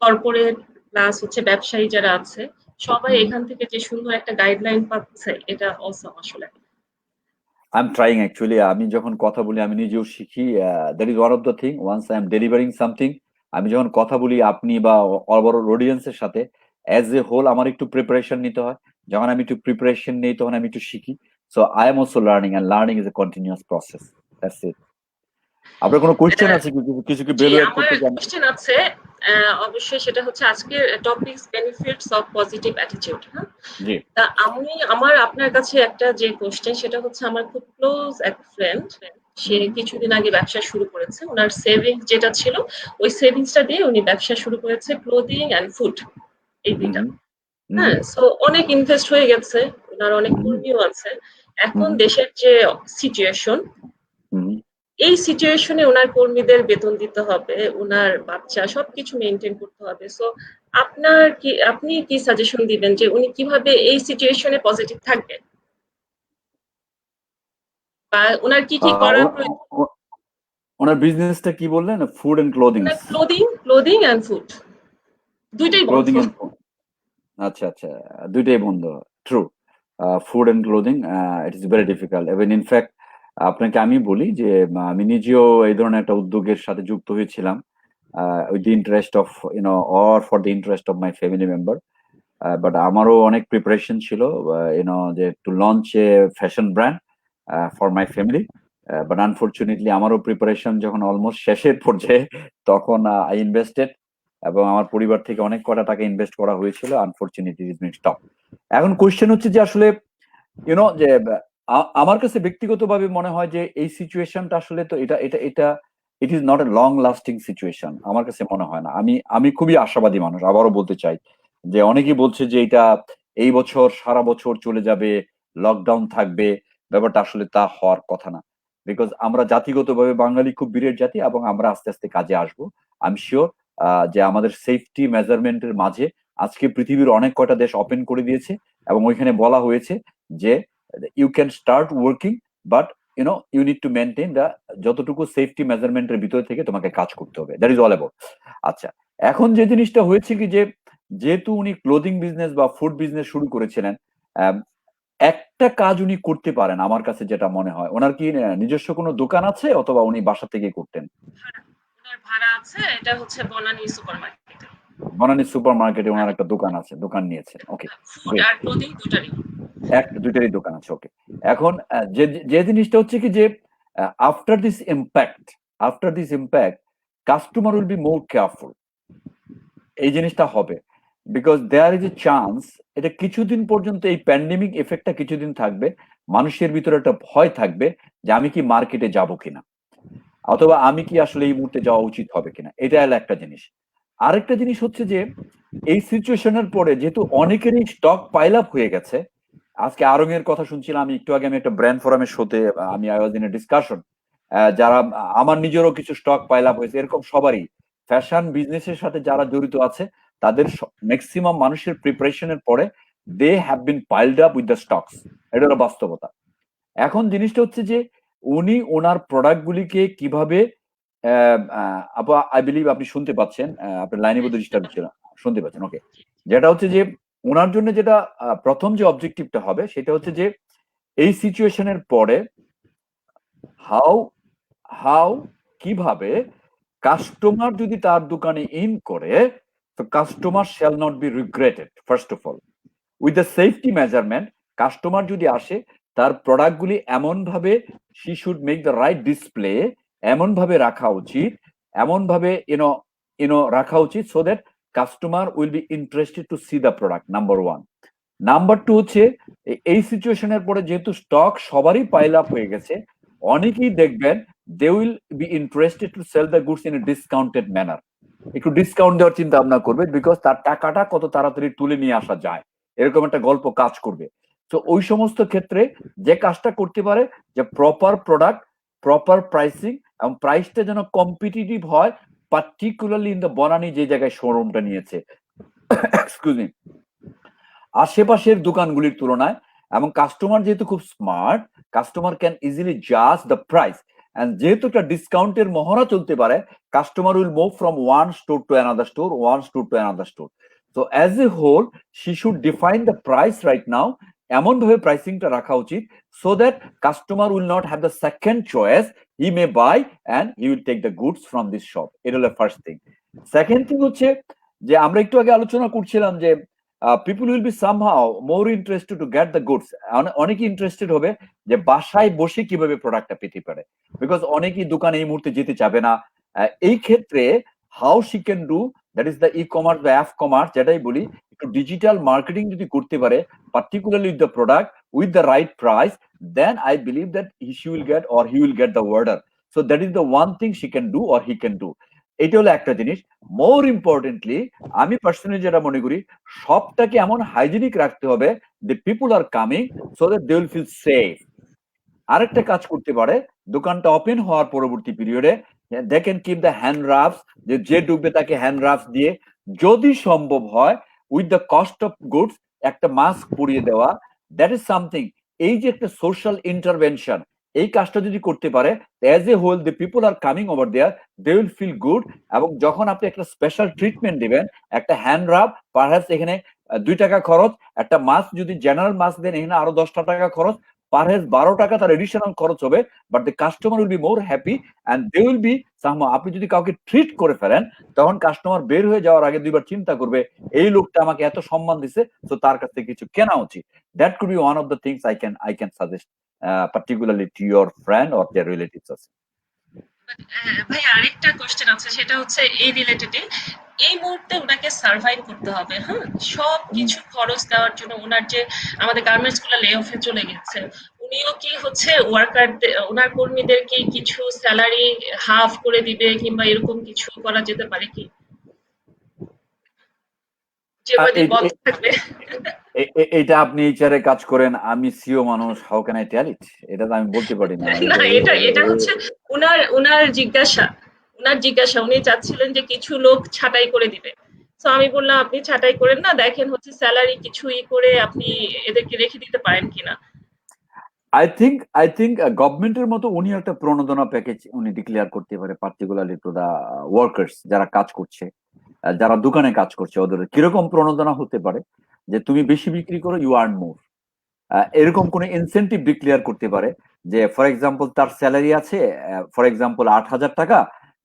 কর্পোরেট প্লাস হচ্ছে ব্যবসায়ী যারা আছে, সবাই এখান থেকে যে সুন্দর একটা গাইডলাইন পাচ্ছে, এটা অসম আসলে। I am trying actually. আমি যখন কথা বলি আমি নিজেও শিখি। That is one of the thing. Once I am delivering something, আমি যখন কথা বলি আপনি বা ওভারঅল অডিয়েন্সের সাথে, অ্যাজ এ হোল আমার একটু প্রিপারেশন নিতে হয়। যখন আমি একটু প্রিপারেশন নেই তখন আমি একটু শিখি। So I am also learning, and learning is a continuous process. That's it. আপনার কোনো কোয়েশ্চেন আছে কি? কিছু কি জি, ভ্যালুয়েট আমার করতে চান? কোশ্চেন আছে। অবশ্যই সেটা হচ্ছে আজকের topics benefits of positive attitude. হ্যাঁ, জি। তা আমার আপনার কাছে একটা যে কোশ্চেন, সেটা হচ্ছে আমার খুব ক্লোজ এক ফ্রেন্ড, সে কিছুদিন আগে ব্যবসা শুরু করেছে। ওনার সেভিংস যেটা ছিল, ওই সেভিংসটা দিয়ে উনি ব্যবসা শুরু করেছে, ক্লোদিং অ্যান্ড ফুড, এই দুইটা। হ্যাঁ, সো অনেক ইনভেস্ট হয়ে গেছে, ওনার অনেক কর্মীও আছে। এখন দেশের যে সিচুয়েশন, এই সিচুয়েশনে ওনার কর্মীদের বেতন দিতে হবে, ওনার বাচ্চা সবকিছু মেনটেন করতে হবে। সো আপনি কি সাজেশন দিবেন যে উনি কিভাবে এই সিচুয়েশনে পজিটিভ থাকবেন, বা ওনার কি কি করা প্রয়োজন? ওনার বিজনেসটা কি বললেন? Food and clothing. ওনার ক্লোদিং এন্ড ফুড দুইটাই বন্ধ। ক্লোদিং এন্ড আচ্ছা আচ্ছা, দুইটাই বন্ধ। True. Food and clothing it is very difficult. এবং ইনফ্যাক্ট আপনাকে আমি বলি যে আমি নিজেও এই ধরনের একটা উদ্যোগের সাথে যুক্ত হয়েছিলাম, with the interest of or for the interest of my family member. But আমারও অনেক প্রিপারেশন ছিল যে to launch a fashion brand for my family. But unfortunately আমারও প্রিপারেশন যখন অলমোস্ট শেষের পর্যায়ে, তখন আই ইনভেস্টেড, এবং আমার পরিবার থেকে অনেক কটা টাকা ইনভেস্ট করা হয়েছিল। আনফরচুনেটলি ইট বিন স্টপ। এখন কোয়েশ্চেন হচ্ছে যে আসলে যে আমার কাছে ব্যক্তিগতভাবে মনে হয় যে এই সিচুয়েশনটা আসলে তো এটা এটা এটা ইট is not a long lasting situation. আমার কাছে মনে হয় না। আমি খুবই আশাবাদী মানুষ, আবারও বলতে চাই যে অনেকেই বলছে যে এটা এই বছর সারা বছর চলে যাবে, লকডাউন থাকবে। ব্যাপারটা আসলে তা হওয়ার কথা না। বিকজ আমরা জাতিগতভাবে বাঙালি খুব বীরের জাতি, এবং আমরা আস্তে আস্তে কাজে আসবো। আমি শিওর যে আমাদের সেফটি মেজারমেন্টের মাঝে আজকে পৃথিবীর অনেক কয়টা দেশ ওপেন করে দিয়েছে, এবং ওইখানে বলা হয়েছে যে you can start working, but you need to maintain the যতটুকু সেফটি মেজারমেন্টের ভিতরে থেকে তোমাকে কাজ করতে হবে। That is all about. আচ্ছা, এখন যে জিনিসটা হয়েছে কি, যে যেহেতু উনি ক্লোদিং বিজনেস বা ফুড বিজনেস শুরু করেছিলেন, একটা কাজ উনি করতে পারেন আমার কাছে যেটা মনে হয়। ওনার কি নিজস্ব কোনো দোকান আছে, অথবা উনি বাসা থেকে করতেন? ওনার ভাড়া আছে, এটা হচ্ছে বনানী সুপারমার্কেটে। বনানী সুপার মার্কেটে ওনার একটা দোকান আছে, দোকান নিয়েছেন। ওকে, ফুড আর ক্লোদিং দুটারই। দুইটারই দোকান আছে। ওকে। এখন যে যে জিনিসটা হচ্ছে কি, যে after this impact customer will be more careful. এই জিনিসটা হবে, because there is a chance এটা কিছুদিন পর্যন্ত, এই প্যান্ডেমিক এফেক্টটা কিছুদিন থাকবে। মানুষের ভিতরে একটা ভয় থাকবে যে আমি কি মার্কেটে যাব কিনা, অথবা আমি কি আসলে এই মুহূর্তে যাওয়া উচিত হবে কিনা। এটা হলো একটা জিনিস। আরেকটা জিনিস হচ্ছে যে এই সিচুয়েশনের পরে যেহেতু অনেকেরই স্টক পাইল আপ হয়ে গেছে। আজকে আরঙের কথা শুনছিলাম আমি একটু আগে, আমি একটা ব্র্যান্ড ফোরামের শোতে, আমি I was in a discussion. যারা আমার নিজেরও কিছু স্টক পাইল আপ হয়েছে, এরকম সবারই ফ্যাশন বিজনেসের সাথে যারা জড়িত আছে, তাদের ম্যাক্সিমাম মানুষের প্রিপারেশনের পরে they have been piled up with the stocks. এটা হলো বাস্তবতা। এখন জিনিসটা হচ্ছে যে উনি ওনার প্রোডাক্ট গুলিকে কিভাবে, আপা আই বিলিভ আপনি শুনতে পাচ্ছেন, আপনার লাইনে বোধহয় ডিস্টার্ব ছিল, শুনতে পাচ্ছেন। ওকে। যেটা হচ্ছে যে ওনার জন্য যেটা প্রথম যে অবজেক্টিভটা হবে সেটা হচ্ছে যে এই সিচুয়েশনের পরে হাউ হাউ কিভাবে কাস্টমার যদি তার দোকানে ইন করে, তো customer shall not be regretted. First of all, with the safety measurement, customer যদি আসে তার প্রোডাক্টগুলি এমন ভাবে, she should make the right display, এমন ভাবে রাখা উচিত, এমন ভাবে রাখা উচিত, so that customer will be interested to see the product. Number one. Number two হচ্ছে এই সিচুয়েশনের পরে যেহেতু স্টক সবারই পাইল আপ হয়ে গেছে, অনেকেই দেখবেন they will be interested to sell the goods in a discounted manner. একটু ডিসকাউন্ট দেওয়ার চিন্তা ভাবনা করবে, বিকজ তার টাকাটা কত তাড়াতাড়ি তুলে নিয়ে আসা যায়, এরকম একটা গল্প কাজ করবে। তো ওই সমস্ত ক্ষেত্রে যে কাজটা করতে পারে, যে প্রপার প্রোডাক্ট, প্রপার প্রাইসিং, এবং প্রাইসটা যেন কম্পিটিটিভ হয়, পার্টিকুলারলি ইন দ্য বনানী যে জায়গায় শোরুমটা নিয়েছে, এক্সকিউজ মি, আশেপাশের দোকানগুলির তুলনায়। এবং কাস্টমার যেহেতু খুব স্মার্ট, কাস্টমার ক্যান ইজিলি জাজ দ্য প্রাইস, এন্ড যেহেতু একটা ডিসকাউন্টের মহড়া চলতে পারে, customer will move from one store to another store, one store to another store. So as a whole she should define the price right now, এমন ভাবে প্রাইসিংটা রাখা উচিত, so that customer will not have the second choice, he may buy and he will take the goods from this shop. এটা হলো first thing. Second thing হচ্ছে যে আমরা একটু আগে আলোচনা করছিলাম যে people will be somehow more interested to get the goods. অনেকে ইন্টারেস্টেড হবে যে বাসায় বসে কিভাবে প্রোডাক্টটা পেতে পারে, বিকজ অনেকেই দোকানে এই মুহূর্তে যেতে চাবে না। এই ক্ষেত্রে how she can do, that is the e commerce বা অ্যাপ কমার্স, যেটাই বলি, একটু ডিজিটাল মার্কেটিং যদি করতে পারে, particularly with the product with the right price, then I believe that he will get, or he will get the order. So that is the one thing she can do or he can do. এটা হলো একটা জিনিস। মোর importantly আমি personally যেটা মনে করি, সবটাকে এমন হাইজিনিক রাখতে হবে, the people are coming so that they will feel safe. আরেকটা কাজ করতে পারে, দোকানটা ওপেন হওয়ার পরবর্তী পিরিয়ডে they can keep the hand rubs, যে ঢুকবে তাকে হ্যান্ড রাফস দিয়ে, যদি সম্ভব হয় with the cost of goods একটা মাস্ক পরিয়ে দেওয়া। That is something. এই যে একটা সোশ্যাল ইন্টারভেনশন, এই কাজটা যদি করতে পারে, as a whole the people are coming over there, they will feel good. এবং যখন আপনি একটা স্পেশাল ট্রিটমেন্ট দিবেন, একটা হ্যান্ড রাব পারহ্যাপস এখানে 2 টাকা খরচ, একটা মাস্ক যদি জেনারেল মাস্ক দেন এখানে আরো 10টা টাকা খরচ, পারহেজ 12 টাকা তার এডিশনাল খরচ হবে, but the customer will be more happy and they will be somehow. আপনি যদি কাউকে ট্রিট করে ফেলেন, তখন কাস্টমার বের হয়ে যাওয়ার আগে 2বার চিন্তা করবে, এই লোকটা আমাকে এত সম্মান দিছে, তো তার কাছ থেকে কিছু কেনা উচিত। That could be one of the things I can suggest, particularly to your friend or their relatives আছে। ভাই আরেকটা কোশ্চেন আছে, সেটা হচ্ছে এই রিলেটেডে। এই মুহূর্তে ওনাকে সার্ভাইভ করতে হবে, হ্যাঁ, সব কিছু খরচ দেওয়ার জন্য। ওনার যে আমাদের গার্মেন্টস গুলো লে অফে চলে গেছে, উনিও কি হচ্ছে ওনার কর্মীদের কি কিছু স্যালারি হাফ করে দিবে কিংবা এরকম কিছু করা যেতে পারে কি, যে কয়দিন বন্ধ থাকবে? এটা আপনি এইচআর এ কাজ করেন, আমি সিও মানুষ, হাউ ক্যান আই টেল ইট? এটা তো আমি বলতে পারি না। না, এটা হচ্ছে উনার জিজ্ঞাসা। উনি চাচ্ছিলেন যে কিছু লোক ছাঁটাই করে দিবে। তো আমি বললাম আপনি ছাঁটাই করেন না, দেখেন হচ্ছে স্যালারি কিছু করে আপনি এদেরকে রেখে দিতে পারেন কিনা। আই থিঙ্ক গভর্নমেন্টের মতো উনি একটা প্রণোদনা প্যাকেজ উনি ডিক্লেয়ার করতে পারে, পার্টিকুলারলি টু দা ওয়ার্কার্স যারা কাজ করছে, যারা দোকানে কাজ করছে, ওদের কিরকম প্রণোদনা হতে পারে, যে তুমি বেশি বিক্রি করো, ইউ আর্ন মোর। এরকম কোন ইনসেন্টিভ ডিক্লেয়ার করতে পারে, যে ফর এক্সাম্পল তার স্যালারি আছে ফর এক্সাম্পল 8,000 টাকা,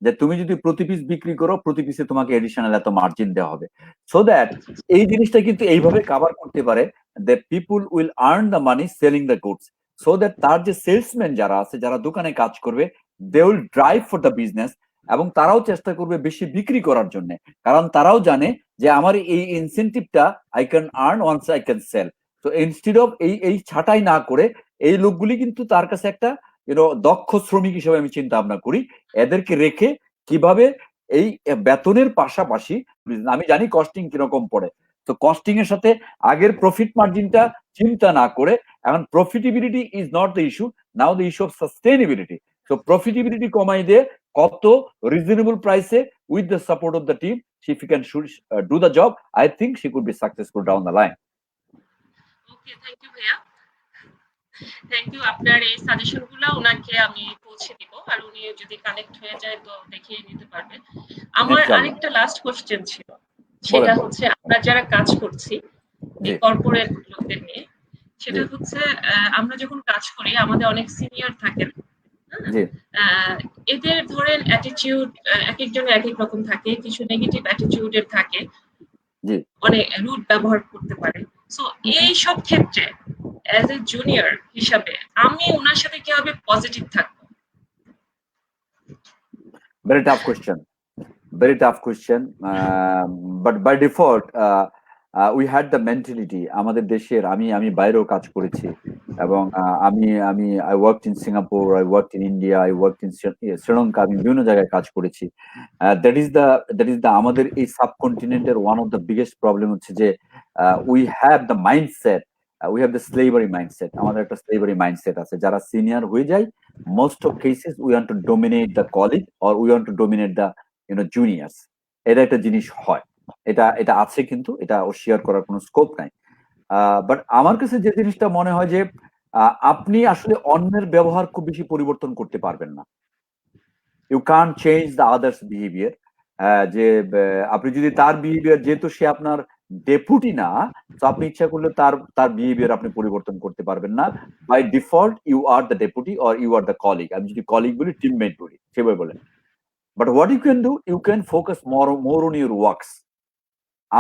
যে তুমি যদি প্রতি পিস বিক্রি করো, প্রতি পিসে তোমাকে এডিশনাল এত মার্জিন দেওয়া হবে। সো দ্যাট এই জিনিসটা কিন্তু এইভাবে কাভার করতে পারে, the people will earn the money selling the goods, so that তার যে সেলসম্যান যারা আছে, যারা দোকানে কাজ করবে, they will drive for the business, এবং তারাও চেষ্টা করবে বেশি বিক্রি করার জন্য, কারণ তারাও জানে যে আমার এই ইনসেন্টিভটা I can earn once I can sell. তো ইনস্টিড অফ এই ছাঁটাই না করে, এই লোকগুলি কিন্তু তার কাছে একটা দক্ষ শ্রমিক হিসেবে আমি চিন্তা ভাবনা করি, এদেরকে রেখে কিভাবে এই বেতনের পাশাপাশি, আমি জানি কস্টিং কিরকম পড়ে, তো কস্টিং এর সাথে আগের প্রফিট মার্জিনটা চিন্তা না করে, এখন profitability is not the issue, now the issue of sustainability. তো প্রফিটেবিলিটি কমাই দিয়ে কত রিজনেবল প্রাইসে with the support of the team, if he can do the job, I think she could be successful down the line. Okay, thank you ভাইয়া, thank you. আপনার এই সাজেশনগুলো ওনাকে আমি পৌঁছে দিব, আর উনি যদি কানেক্ট হয়ে যায় তো দেখিয়ে নিতে পারবে। আমার আরেকটা লাস্ট কোশ্চেন ছিল, সেটা হচ্ছে আমরা যারা কাজ করছি এই কর্পোরেট লোকদের নিয়ে, সেটা হচ্ছে আমরা যখন কাজ করি আমাদের অনেক সিনিয়র থাকেন, এদের ধরেন অ্যাটিটিউড এক একজনের এক এক রকম থাকে, কিছু নেগেটিভ অ্যাটিটিউডের থাকে, অনেক রুড ব্যবহার করতে পারে। সো এই সব ক্ষেত্রে অ্যাজ এ জুনিয়র হিসাবে আমি ওনার সাথে কিভাবে পজিটিভ থাকবো? Very tough question. Very tough question. But by default, we had the mentality. আমাদের দেশের, আমি বাইরেও কাজ করেছি, এবং I worked in Singapore, I worked in India, I worked in Sri Lanka, আমি বিভিন্ন জায়গায় কাজ করেছি। That is the আমাদের এই সাবকন্টিনেন্টের one of the biggest problem হচ্ছে যে we have the mindset, we have the slavery mindset. আমাদের একটা slavery mindset আছে, যারা সিনিয়র হয়ে যায়, most of cases we want to dominate the colleague or we want to dominate the juniors. এটা একটা জিনিস হয়, এটা আছে, কিন্তু এটা শেয়ার করার কোনো স্কোপ নাই। বাট আমার কাছে যে জিনিসটা মনে হয় যে আপনি আসলে অন্যের ব্যবহার খুব বেশি পরিবর্তন করতে পারবেন না। You can't change the others behaviour. যে আপনি যদি তার বিহেভিয়ার, যেহেতু সে আপনার ডেপুটি না, তো আপনি ইচ্ছা করলে তার বিহেভিয়ার আপনি পরিবর্তন করতে পারবেন না। By default you are the deputy or you are the colleague. আমি যদি কলিগ বলি, টিমমেট বলি, সেভাবে বলেন। But what you can do, you can focus more on your works.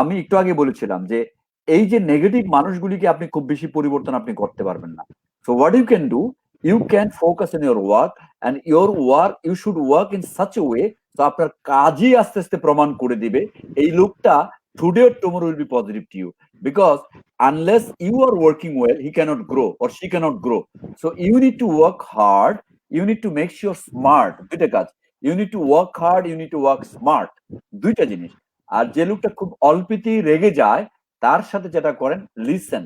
আমি একটু আগে বলেছিলাম যে এই যে নেগেটিভ মানুষগুলিকে আপনি খুব বেশি পরিবর্তন আপনি করতে পারবেন না। So what you can do, you can focus on your work, and your work, you should work in such a way, তো আপনার কাজই আস্তে আস্তে প্রমাণ করে দিবে এই লোকটা today or tomorrow will be positive to you, because unless you are working well, he cannot grow or she cannot grow. So you need to work hard, you need to make sure smart. দুইটা কাজ, you need to work hard, you need to work smart, দুইটা জিনিস। আর যে লোকটা খুব অল্পেতেই রেগে যায়, তার সাথে যেটা করেন, লিসেন,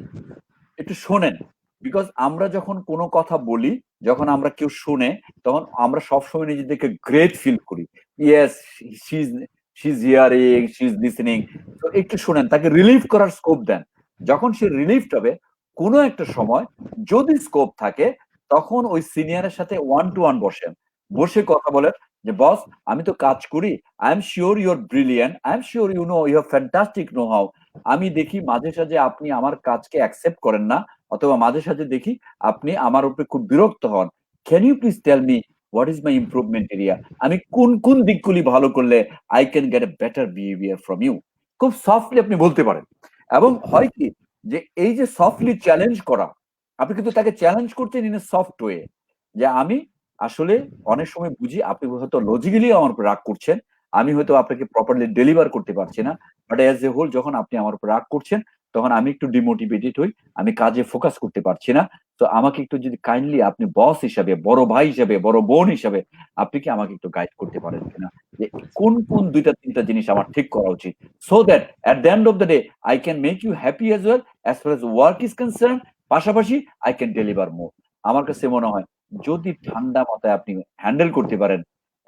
একটু শোনেন। বিকজ আমরা যখন কোনো কথা বলি, যখন আমরা কেউ শুনে, তখন আমরা সবসময় নিজেদেরকে গ্রেট ফিল করি। Yes, she is hearing, she is listening. তো একটু শোনেন, তাকে রিলিফ করার স্কোপ দেন। যখন সে রিলিফড হবে, কোনো একটা সময় যদি স্কোপ থাকে, তখন ওই সিনিয়রের সাথে ওয়ান টু ওয়ান বসেন, বসে কথা বলেন যে বস, আমি তো কাজ করি, I am sure you are brilliant, I am sure you know you have fantastic know how. আমি দেখি মাঝে সাঝে আপনি আমার কাজকে অ্যাকসেপ্ট করেন না, অথবা মাঝে সাঝে দেখি আপনি আমার উপরে খুব বিরক্ত হন। Can you please tell me what is my improvement area? আমি কোন কোন দিকগুলি ভালো করলে I can get a better behaviour from you. খুব সফটলি আপনি বলতে পারেন। এবং হয় কি, যে এই যে সফটলি চ্যালেঞ্জ করা, আপনি কিন্তু তাকে চ্যালেঞ্জ করছেন ইন এ সফট ওয়ে, যে আমি আসলে অনেক সময় বুঝি আপনি হয়তো লজিক্যালি আমার উপর রাগ করছেন, আমি হয়তো আপনাকে প্রপারলি ডেলিভার করতে পারছি না, বাট অ্যাজ এ হোল যখন আপনি আমার উপর রাগ করছেন, তখন আমি একটু ডিমোটিভেটেড হই, আমি কাজে ফোকাস করতে পারছি না। তো আমাকে একটু যদি কাইন্ডলি আপনি বস হিসাবে, বড় ভাই হিসাবে, বড় বোন হিসাবে, আপনি কি আমাকে একটু গাইড করতে পারেন কিনা, যে কোন কোন দুইটা তিনটা জিনিস আমার ঠিক করা উচিত, so that at the end of the day I can make you happy as well as far as work is concern, পাশাপাশি আই ক্যান ডেলিভার মোর। আমার কাছে মনে হয় যদি ঠান্ডা মাথায় আপনি হ্যান্ডেল করতে পারেন,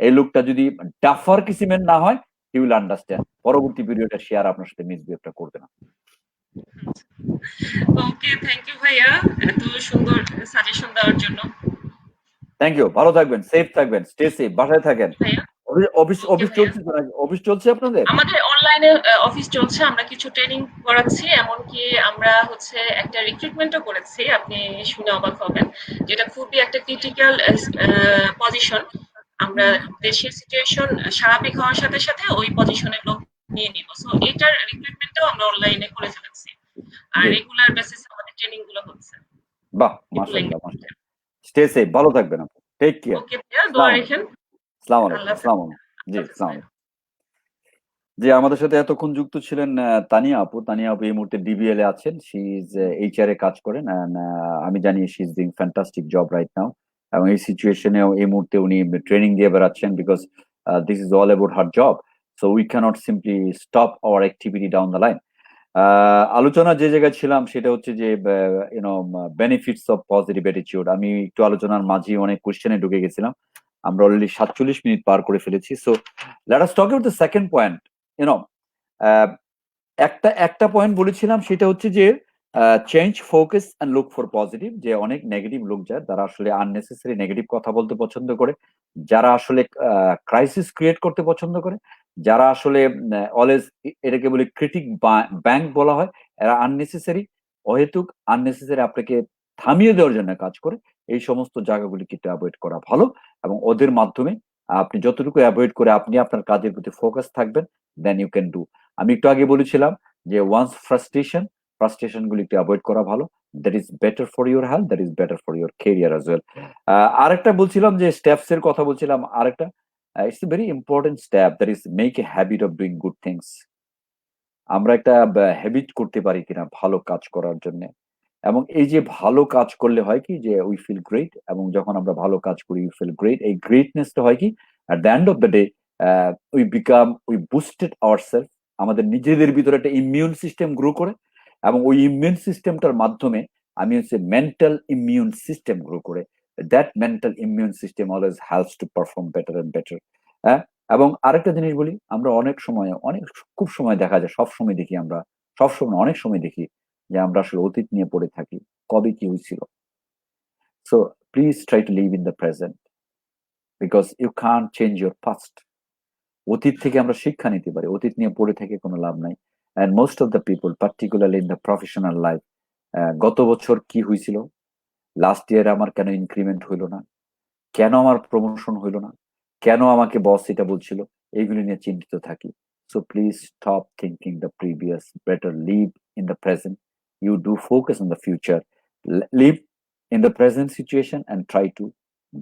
এই লোকটা যদি ডাফার কিসিমের না হয়, হি উইল আন্ডারস্ট্যান্ড, পরবর্তী পিরিয়ডে সে আর আপনার সাথে মিসবিহেভটা করবে না। ওকে, থ্যাংক ইউ ভাইয়া এত সুন্দর সাজেশন দেওয়ার জন্য। থ্যাংক ইউ, ভালো থাকবেন, সেফ থাকবেন, স্টে সেফ, বাসায় থাকেন। ভাইয়া অফিস ওকে অফিস ভাইয়া, চলছে তো নাকি? অফিস চলছে আপনাদের? আমাদের অনলাইনে অফিস চলছে, আমরা কিছু ট্রেনিং করাচ্ছি, এমনকি আমরা হচ্ছে একটা রিক্রুটমেন্টও করেছি, আপনি শুনে অবাক হবেন, যেটা খুবই একটা ক্রিটিক্যাল পজিশন। আমরা দেশের সিচুয়েশন স্বাভাবিক হওয়ার সাথে সাথে ওই পজিশনের লোক নিয়ে নিব, সো এটার রিক্রুটমেন্টও আমরা অনলাইনে করে ফেলেছি, আর জি, রেগুলার বেসিসে আমাদের ট্রেনিং গুলো হচ্ছে। বাহ, পিপল মাশাআল্লাহ এঙ্গেজমেন্ট। মাশাআল্লাহ। স্টে সেফ, ভালো থাকবেন আপনি, টেক কেয়ার। ওকে ভাইয়া, দোয়া আসসালামু আলাইকুম। রেখেন। আসসালামু আলাইকুম। আল্লাহ হাফেজ। আসসালামু আলাইকুম। জি, আল্লাহ হাফেজ আসসালামু ভাইয়া। আলাইকুম। জি, আমাদের সাথে এতক্ষণ যুক্ত ছিলেন তানিয়া আপু। তানিয়া আপু এই মুহূর্তে ডিবিএল এ আছেন, শি ইজ এইচআর এ কাজ করেন, and, আমি জানি she is doing fantastic job right now. এবং এই সিচুয়েশনেও এই মুহূর্তে উনি ট্রেনিং দিয়ে বেড়াচ্ছেন, because this is all about her job. So we cannot simply stop our activity down the line. আলোচনা যে জায়গায় ছিলাম সেটা হচ্ছে যে you know benefits of positive attitude. আমি একটু আলোচনার মাঝে অনেক কোশ্চেনে ঢুকে গেছিলাম, আমরা অলরেডি 47 মিনিট পার করে ফেলেছি। So let us talk about the second point. You know, একটা একটা পয়েন্ট বলেছিলাম, সেটা হচ্ছে যে change focus and look for positive. যে অনেক নেগেটিভ লোক যায়, যারা আসলে আননেসেসারি নেগেটিভ কথা বলতে পছন্দ করে, যারা আসলে ক্রাইসিস ক্রিয়েট করতে পছন্দ করে, যারা আসলে অলওয়েজ, এটাকে বলে ক্রিটিক ব্যাংক বলা হয়, এরা আননেসেসারি, অহেতুক আননেসেসারি আপনাকে থামিয়ে দেওয়ার জন্য কাজ করে। এই সমস্ত জায়গাগুলি কিন্তু অ্যাভয়েড করা ভালো, এবং ওদের মাধ্যমে আপনি যতটুকু অ্যাভয়েড করে আপনি আপনার কাজের প্রতি ফোকাস থাকবেন, দেন ইউ ক্যান ডু। আমি একটু আগে বলেছিলাম যে ওয়ান্স ফ্রাস্ট্রেশন গুলি একটু অ্যাভয়েড করা ভালো, that is better for your health, that is better for your career as well. আরেকটা বলছিলাম যে স্টেপস এর কথা বলছিলাম, আরেকটা it's a very important step, that is make a habit of doing good things. আমরা একটা হ্যাবিট করতে পারি কিনা ভালো কাজ করার জন্য, এবং এই যে ভালো কাজ করলে হয় কি, যে উই ফিল গ্রেট, এবং যখন আমরা ভালো কাজ করি উই ফিল গ্রেট, এই গ্রেটনেসটা হয় কি, at the end of the day we boosted ourself, আমাদের নিজেদের ভিতরে একটা ইমিউন সিস্টেম গ্রো করে, এবং ওই ইমিউন সিস্টেমটার মাধ্যমে আমি হচ্ছে মেন্টাল ইমিউন সিস্টেম গ্রো করে, that mental immune system always helps to perform better and better. হ্যাঁ, এবং আরেকটা জিনিস বলি, আমরা অনেক সময় খুব সময় দেখা যায়, সব সময় দেখি আমরা, সব সময় অনেক সময় দেখি যে আমরা আসলে অতীত নিয়ে পড়ে থাকি, কবে কি হয়েছিল। So please try to live in the present, because you can't change your past. অতীত থেকে আমরা শিক্ষা নিতে পারি, অতীত নিয়ে পড়ে থেকে কোনো লাভ নাই। And most of the people, particularly in the professional life, গত বছর কি হয়েছিল, লাস্ট ইয়ার আমার কেন ইনক্রিমেন্ট হইলো না, কেন আমার প্রমোশন হইলো না, কেন আমাকে বস এটা বলছিল, এইগুলি নিয়ে চিন্তিত থাকি। So please stop thinking the previous, better live in the present, you do focus on the future, live in the present situation and try to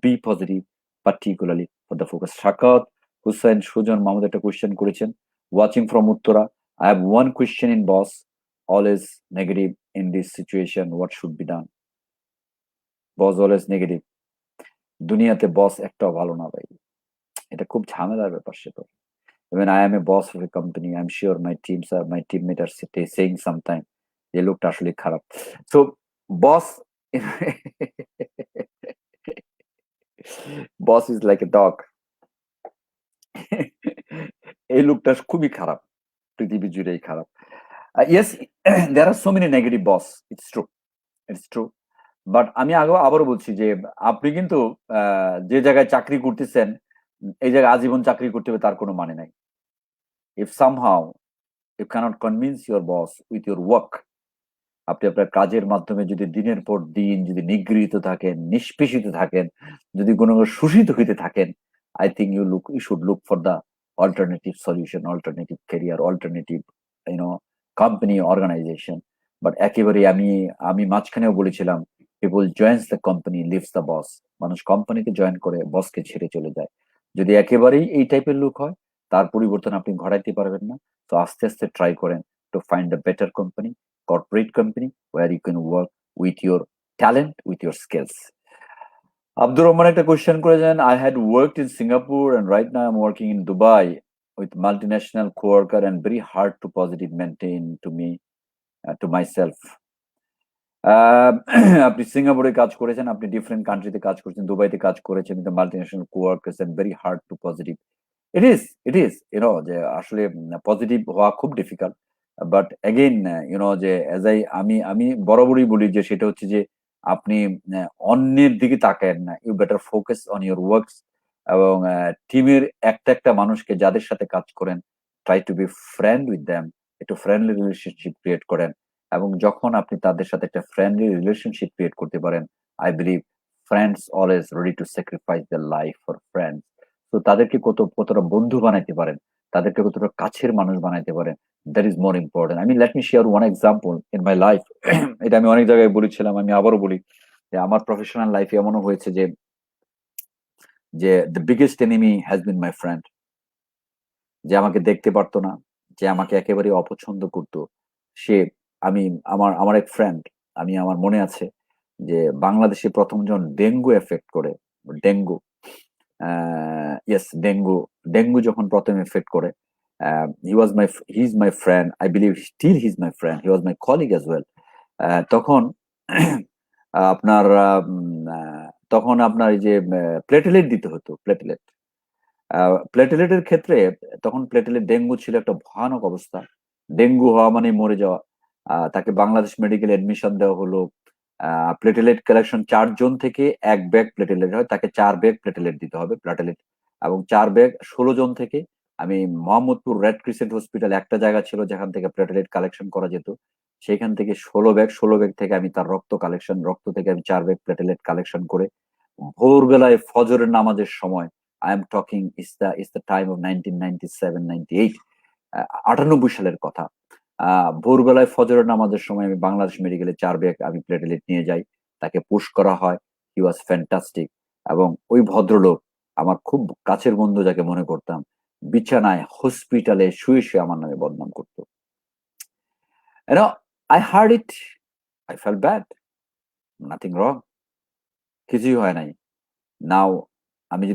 be positive, particularly for the focus. Sakat Hussain Sujon Mahmud একটা question করেছেন, watching from Uttara, I have one question in boss, always negative in this situation, what should be done? Boss always negative, দুনিয়াতে boss একটাও ভালো না ভাই, এটা খুব ঝামেলার ব্যাপার সেটা। When I am a boss of a company, I'm sure my teammate are saying sometime, যে লোকটা আসলে খারাপ। So boss boss is like a dog. এই লোকটা খুবই খারাপ। পৃথিবী জুড়েই খারাপ। Yes, there are so many negative boss. It's true. But আমি আবারও বলছি যে আপনি কিন্তু যে জায়গায় চাকরি করতেছেন এই জায়গায় আজীবন চাকরি করতে হবে তার কোনো মানে নাই। If somehow you cannot convince your boss with your work, আপনি আপনার কাজের মাধ্যমে যদি দিনের পর দিন যদি নিগৃহীত থাকেন, নিষ্পেষিত থাকেন, যদি কোনো শোষিত হইতে থাকেন, I think you should look for the alternative solution, alternative career, alternative, you know, company, organization. But একেবারে আমি মাঝখানেও বলেছিলাম, people joins the company, leaves the boss. মানুষ কোম্পানিতে জয়েন করে বসকে ছেড়ে চলে যায়। যদি একেবারেই এই টাইপের লোক হয়, তার পরিবর্তন আপনি ঘটাইতে পারবেন না। তো আস্তে আস্তে ট্রাই করেন to find a better company, corporate company where you can work with your talent, with your skills. Abdur Rahman একটা কোয়েশ্চেন করেছেন, I had worked in Singapore and right now I'm working in Dubai with multinational coworker and very hard to positive maintain to me, to myself. আপনি সিঙ্গাপুরে কাজ করেছেন, আপনি different কান্ট্রিতে কাজ করেছেন, দুবাইতে কাজ করেছেন, কিন্তু multinational coworkers and very hard to positive. It is যে আসলে পজিটিভ হওয়া খুব ডিফিকাল্ট। বাট এগেইন যে এজ আমি বরাবরই বলি যে সেটা হচ্ছে যে আপনি অন্যের দিকে তাকায়েন না, you better focus on your works. এবং টিমের একটা মানুষকে যাদের সাথে কাজ করেন, try to be friend with them, একটু ফ্রেন্ডলি রিলেশনশিপ ক্রিয়েট করেন। এবং যখন আপনি তাদের সাথে একটা ফ্রেন্ডলি রিলেশনশিপ ক্রিয়েট করতে পারেন, I believe friends always ready to sacrifice their life for friends. তো তাদেরকে কতটা বন্ধু বানাইতে পারেন, তাদেরকে কতটা কাছের মানুষ বানাইতে পারেন, that is more important. Let me share one example in my life. এটা আমি অনেক জায়গায় বলেছিলাম, আমি আবারও বলি যে আমার প্রফেশনাল লাইফে এমনও হয়েছে যে the biggest enemy has been my friend. যে আমাকে দেখতে পারতো না, যে আমাকে একেবারে অপছন্দ করতো, সে আমার এক ফ্রেন্ড, আমার মনে আছে যে বাংলাদেশে প্রথম যখন ডেঙ্গু এফেক্ট করে, ডেঙ্গু ইয়েস ডেঙ্গু যখন প্রথম এফেক্ট করে, he is my friend, I believe still he is my friend, he was my colleague as well. তখন আপনার তখন আপনার এই যে প্লেটেলেট দিতে হতো, প্লেটেলেটের ক্ষেত্রে তখন ডেঙ্গু ছিল একটা ভয়ানক অবস্থা। ডেঙ্গু হওয়া মানে মরে যাওয়া। তাকে বাংলাদেশ মেডিকেল এডমিশন দেওয়া হলো। প্লেটেলেট কালেকশন 4 জন থেকে 1 ব্যাগ প্লেটেলেট হয়, তাকে 4 ব্যাগ প্লেটেলেট দিতে হবে প্লেটেলেট। এবং 4 ব্যাগ 16 জন থেকে আমি মোহাম্মদপুর রেড ক্রিসেন্ট হসপিটাল একটা জায়গা ছিল যেখান থেকে প্লেটেলেট কালেকশন করা যেত। সেখান থেকে 16 ব্যাগ থেকে আমি তার রক্ত থেকে আমি 4 ব্যাগ প্লেটেলেট কালেকশন করে ভোরবেলায় ফজরের নামাজের সময়, I am talking is the time of 1997, 98, 98 সালের কথা। ভোরবেলায় ফজরের নামাজের সময় আমি বাংলাদেশ মেডিকেলে 4 ব্যাগ আমি প্লেটেলেট নিয়ে যাই, তাকে পুশ করা হয়। হি ওয়াজ ফ্যান্টাস্টিক। এবং ওই ভদ্রলোক আমার খুব কাছের বন্ধু যাকে মনে করতাম, বিছানায় হসপিটালে শুয়ে আমার নামে বদনাম করতো। I heard it, I felt bad, nothing wrong, কিছুই হয় নাই। নাও আমি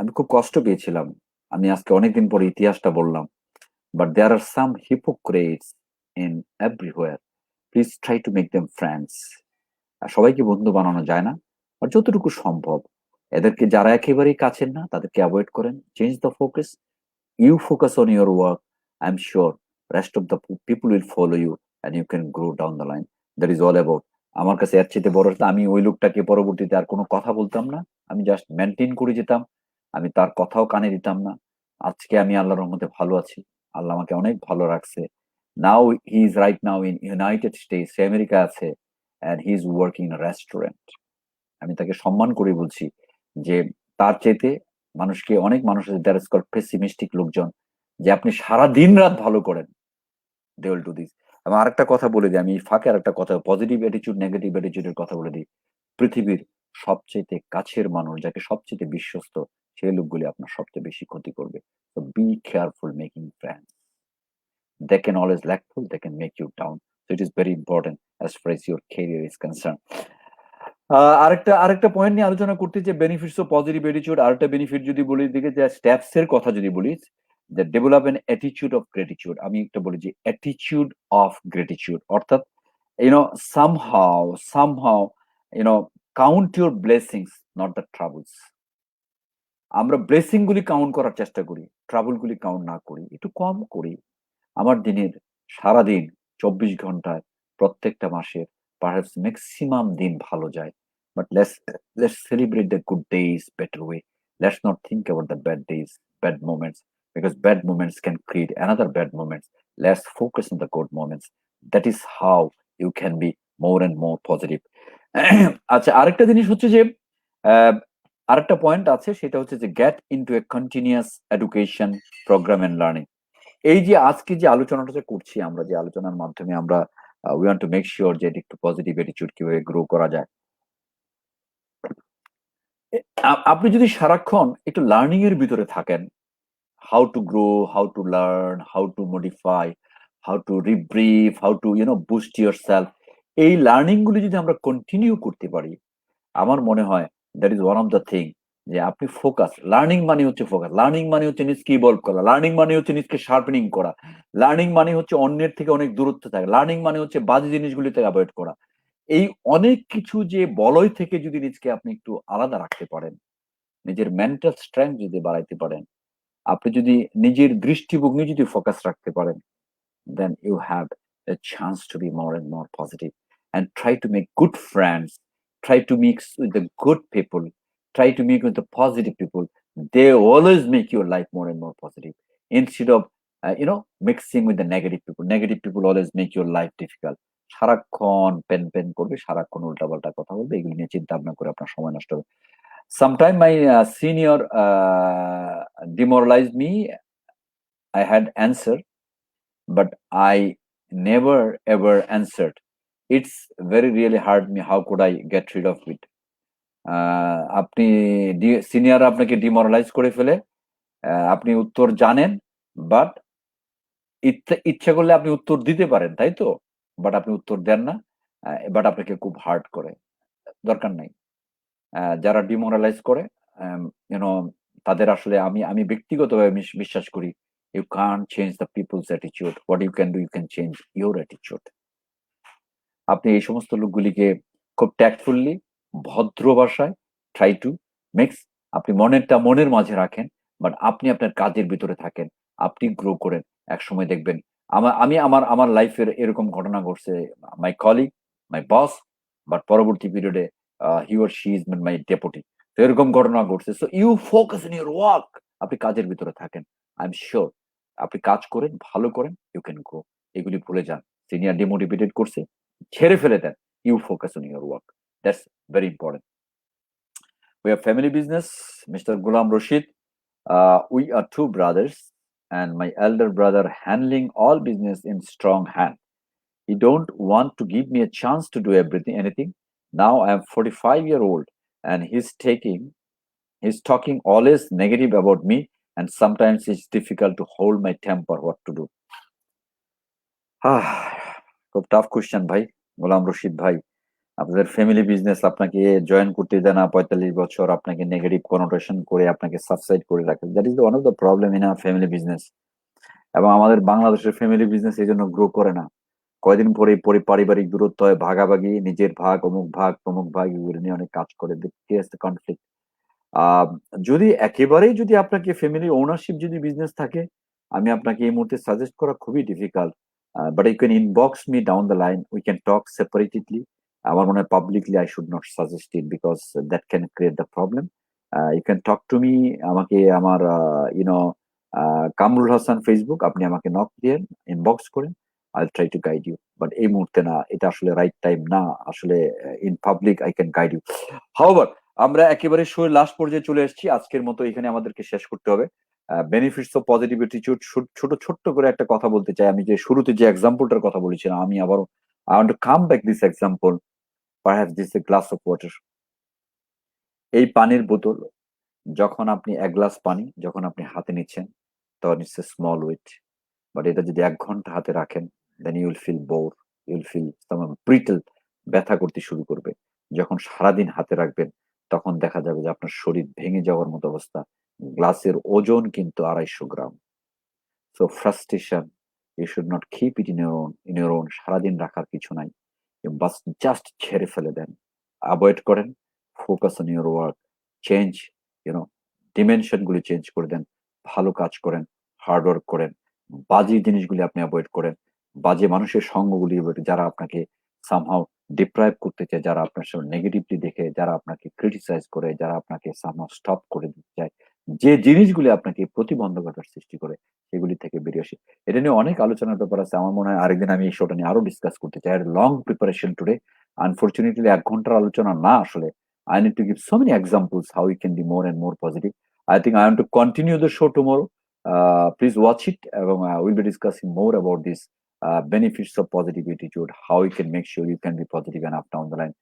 আমি খুব কষ্ট পেয়েছিলাম। আমি আজকে অনেকদিন পরে ইতিহাসটা বললাম। But there are some hypocrites in everywhere. Please try to make them friends. সবাইকে বন্ধু বানানো যায় না, আর যতটুকু সম্ভব এদেরকে যারা একেবারেই কাছের না তাদেরকে অ্যাভয়েড করেন। Change the focus, you focus on your work. I'm sure rest of the people will follow you and you can grow down the line. That is all about. আমার কাছে এর চাইতে বড় আমি ওই লোকটাকে পরবর্তীতে আর কোনো কথা বলতাম না, আমি জাস্ট মেনটেন করে যেতাম, আমি তার কথাও কানে দিতাম না। আজকে আমি আল্লাহর রহমতে ভালো আছি, আল্লাহ আমাকে অনেক ভালো রাখছে। Now he is right now in United States, সে আমেরিকা আছে, and he is working in restaurant. আমি তাকে সম্মান করে বলছি যে তার চাইতে অনেক মানুষ আছে দ্যাট ইজ কল্ড পেসিমিস্টিক লোকজন, যে আপনি সারা দিন রাত ভালো করেন, দে উইল ডু দিস। এবং আরেকটা কথা বলে দিই, আমি ফাঁকে আরেকটা কথা, পজিটিভ অ্যাটিটিউড নেগেটিভ অ্যাটিটিউডের কথা বলে দিই। পৃথিবীর সবচেয়ে কাছের মানুষ, যাকে সবচেয়ে বিশ্বস্ত, সেই লোকগুলি আপনার সবচেয়ে বেশি ক্ষতি করবে। So be careful making friends, they can always lackful, they can make you down. So it is very important as far as your career is concerned. আরেকটা পয়েন্ট নিয়ে আলোচনা করতে যে বেনিফিটস অফ পজিটিভ অ্যাটিটিউড, আরেকটা benefit যদি বলি দিকে যে স্টেপস এর কথা যদি বলি, যে develop N attitude of gratitude. আমি একটা বলি যে অ্যাটিটিউড অফ গ্রেটিটিউড, অর্থাৎ somehow you know count your blessings, not the troubles. আমরা ব্লেসিং গুলি কাউন্ট করার চেষ্টা করি, ট্রাবল গুলি কাউন্ট না করি, একটু কম করি। আমার দিনের সারাদিন 24 ঘন্টায় প্রত্যেকটা মাসের পারহ্যাপস ম্যাক্সিমাম দিন ভালো যায়, but let's celebrate the good days better way. Let's not think about the bad days, bad moments, because bad moments can create another bad moments. Let's focus on the good moments. That is how you can be more and more positive. আচ্ছা, আরেকটা জিনিস হচ্ছে যে আরেকটা point আছে, সেটা হচ্ছে যে get into a continuous education program and learning. এই যে আজকে যে আলোচনাটা যে করছি আমরা, যে আলোচনার মাধ্যমে আমরা we want to make sure যে একটু পজিটিভ অ্যাটিটিউড কিভাবে গ্রো করা যায়। আপনি যদি সারাক্ষণ একটু লার্নিং এর ভিতরে থাকেন, how to grow, how to learn, how to modify, how to rebrief, how to boost yourself, এই লার্নিং গুলি যদি আমরা কন্টিনিউ করতে পারি, আমার মনে হয় that is one of the thing, যে আপনি ফোকাস। লার্নিং মানে হচ্ছে ফোকাস, লার্নিং মানে হচ্ছে নিজকে ইভলভ করা, লার্নিং মানে হচ্ছে নিজকে শার্পেনিং করা, লার্নিং মানে হচ্ছে অন্যের থেকে অনেক দূরত্বে থাকা, লার্নিং মানে হচ্ছে বাজে জিনিসগুলি থেকে অ্যাভয়েড করা। এই অনেক কিছু যে বলয় থেকে যদি নিজকে আপনি একটু আলাদা রাখতে পারেন, নিজের মেন্টাল স্ট্রেংথ যদি বাড়াইতে পারেন, আপনি যদি নিজের দৃষ্টিভঙ্গি যদি ফোকাস রাখতে পারেন, then you have a chance to be more and more positive. And try to make good friends, try to mix with the good people, try to mix with the positive people. They always make your life more and more positive, instead of mixing with the negative people. Negative people always make your life difficult. সারাক্ষণ pen pen করবে, সারাক্ষণ উল্টাপাল্টা কথা বলবে, এগুলি নিয়ে চিন্তা ভাবনা করে আপনার সময় নষ্ট হবে। Sometime my senior demoralized me. I had answer, but I never ever answered. It's very really hurt me. How could I get rid of it? আপনি সিনিয়র আপনাকে ডিমোরালাইজ করে ফেলে, আপনি উত্তর জানেন, বাট ইচ্ছা করলে আপনি উত্তর দিতে পারেন, তাই তো? বাট আপনি উত্তর দেন না, বাট আপনাকে খুব হার্ট করে। দরকার নাই। যারা ডিমোরালাইজ করে, ইউনো তাদের আসলে আমি ব্যক্তিগতভাবে বিশ্বাস করি, you can't change the people's attitude. What you can do, you can change your attitude. আপনি এই সমস্ত লোকগুলিকে খুব ট্যাক্টফুলি, ভদ্র ভাষায় ট্রাই টু মিক্স। আপনি মনেরটা মনের মাঝে রাখেন, বাট আপনি আপনার কাজের ভিতরে থাকেন, আপনি গ্রো করেন। একসময় দেখবেন, আমার লাইফের এরকম ঘটনা ঘটছে। My colleague, my boss, but পরবর্তী পিরিয়ডে he or she is my deputy. তো এরকম ঘটনা ঘটছে। So you focus in your work. আপনি কাজের ভিতরে থাকেন, আই এম শিওর আপনি কাজ করেন, ভালো করেন, ইউ ক্যান গ্রো। এগুলি ভুলে যান। সিনিয়র ডিমোটিভেটেড করছে, ছেড়ে ফেলে দেন। You focus on your work, that's very important. We have family business, Mr. Ghulam Rashid. We are two brothers, and my elder brother handling all business in strong hand. He don't want to give me a chance to do anything. Now I am 45-year-old, and he's talking always negative about me, and sometimes it's difficult to hold my temper. What to do? খুব tough question ভাই, গোলাম রশিদ ভাই। আপনাদের family business আপনাকে join করতে দেয় না, 45 বছর আপনাকে নেগেটিভ কনোটেশন করে আপনাকে সাবসাইড করে রাখে। That is one of the problem in our family business. এবং আমাদের বাংলাদেশের ফ্যামিলি বিজনেস এই জন্য গ্রো করে না। কয়দিন পরে পারিবারিক দূরত্ব হয়, ভাগাভাগি, নিজের ভাগ, অমুক ভাগ, তমুক ভাগ, এগুলো নিয়ে অনেক কাজ করে, কনফ্লিক্ট। যদি একেবারেই যদি আপনাকে ফ্যামিলি ওনারশিপ যদি বিজনেস থাকে, আমি আপনাকে এই মুহূর্তে সাজেস্ট করা খুবই difficult, but you can inbox me down the line, we can talk separately. আমার মনে হয় publicly I should not suggest it, because that can create the problem. You can talk to me, আমাকে আমার Kamrul Hasan Facebook, আপনি আমাকে knock দিয়ে inbox করেন, I try to guide you. But এই মুহূর্তে না, এটা আসলে রাইট টাইম না আসলে। In public I can guide you. However, আমরা একেবারে শোয়ের লাস্ট পর্যায়ে চলে এসেছি। আজকের মতো এখানে আমাদেরকে শেষ করতে হবে। বেনিফিটস অফ পজিটিভ অ্যাটিটিউড, ছোট্ট করে একটা কথা বলতে চাই। আমি যে শুরুতে যে এক্সাম্পলটার কথা বলেছিলাম, আমি আবারও I want to come back this example. Perhaps this a glass of water. এই পানির বোতল, যখন আপনি এক গ্লাস পানি যখন আপনি হাতে নিচ্ছেন, তখন it's a small weight, but এটা যদি 1 ঘন্টা হাতে রাখেন, then you will feel bore, you will feel brittle, ব্যথা করতে শুরু করবে। যখন সারাদিন হাতে রাখবেন তখন দেখা যাবে যে আপনার শরীর ভেঙে যাওয়ার মতো অবস্থা। গ্লাসের ওজন কিন্তু 250 gram. So frustration you should not keep it in your own সারাদিন রাখার কিছু নাই। বাস জাস্ট ঝেড়ে ফেলে দেন। এভয়েড করেন। Focus on your work. Change you know dimension গুলি চেঞ্জ করে দেন। ভালো কাজ করেন, হার্ড ওয়ার্ক করেন। বাজে জিনিসগুলি আপনি এভয়েড করেন। বাজে মানুষের সঙ্গগুলি যারা আপনাকে সামহাউ ডিপ্রাইভ করতে চায়, যারা আপনার সাথে নেগেটিভলি দেখে, যারা আপনাকে ক্রিটিসাইজ করে, যারা আপনাকে সামহাউ স্টপ করে দিতে চায়, যে জিনিসগুলি আপনাকে প্রতিবন্ধকতার সৃষ্টি করে সেগুলি থেকে বেরিয়ে আসি। এটা নিয়ে অনেক আলোচনার ব্যাপার আছে। আমার মনে হয় আরেকদিন আমি এই শোটা নিয়ে আরো ডিসকাস করতে চাই। আর লং প্রিপারেশন টুডে। আনফরচুনেটলি ১ ঘন্টার আলোচনা না আসলে। I need to give so many examples how we can be more and more positive. I think I want to continue the show tomorrow. Please watch it. এবং we'll be discussing more about this benefits of positive attitude, how you can make sure you can be positive enough down the line.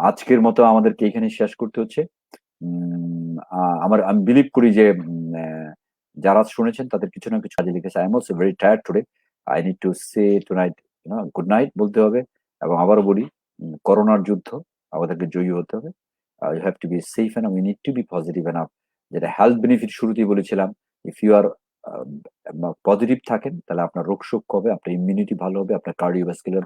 আজকের মতো আমাদেরকে এখানে শেষ করতে হচ্ছে। আমি believe করি যে যারা শুনেছেন তাদের কিছু না কিছু কাজে লিখেছে। I am also very tired today. I need to say tonight good night বলতে হবে। এবং আবারও বলি, করোনার যুদ্ধ আমাদেরকে জয়ী হতে হবে। You have to be safe enough, we need to be positive enough. যেটা হেলথ বেনিফিট শুরুতেই বলেছিলাম, ইফ ইউ আর পজিটিভ থাকেন তাহলে আপনার রোগ শোক হবে, আপনার ইমিউনিটি ভালো হবে, আপনার কার্ডিওভাস্কুলার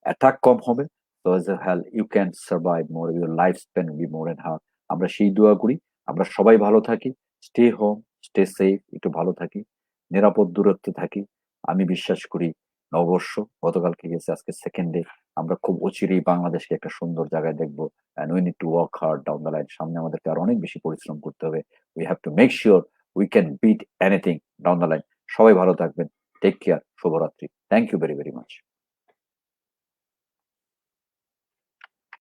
অ্যাটাক কম হবে। So as a hell you can survive more, your lifespan will be more and how আমরা সেই দোয়া করি। আমরা সবাই ভালো থাকি, স্টে হোম, স্টে সেফ, একটু ভালো থাকি, নিরাপদ দূরত্বে থাকি। আমি বিশ্বাস করি নববর্ষ গতকালকে গেছে, আজকে সেকেন্ড ডে। আমরা খুব অচিরেই বাংলাদেশকে একটা সুন্দর জায়গায় দেখবো। and we need to work hard down the line. সামনে আমাদেরকে আর অনেক বেশি পরিশ্রম করতে হবে। we have to make sure we can beat anything down the line. সবাই ভালো থাকবেন। Take care. শুভরাত্রি। Thank you very very much.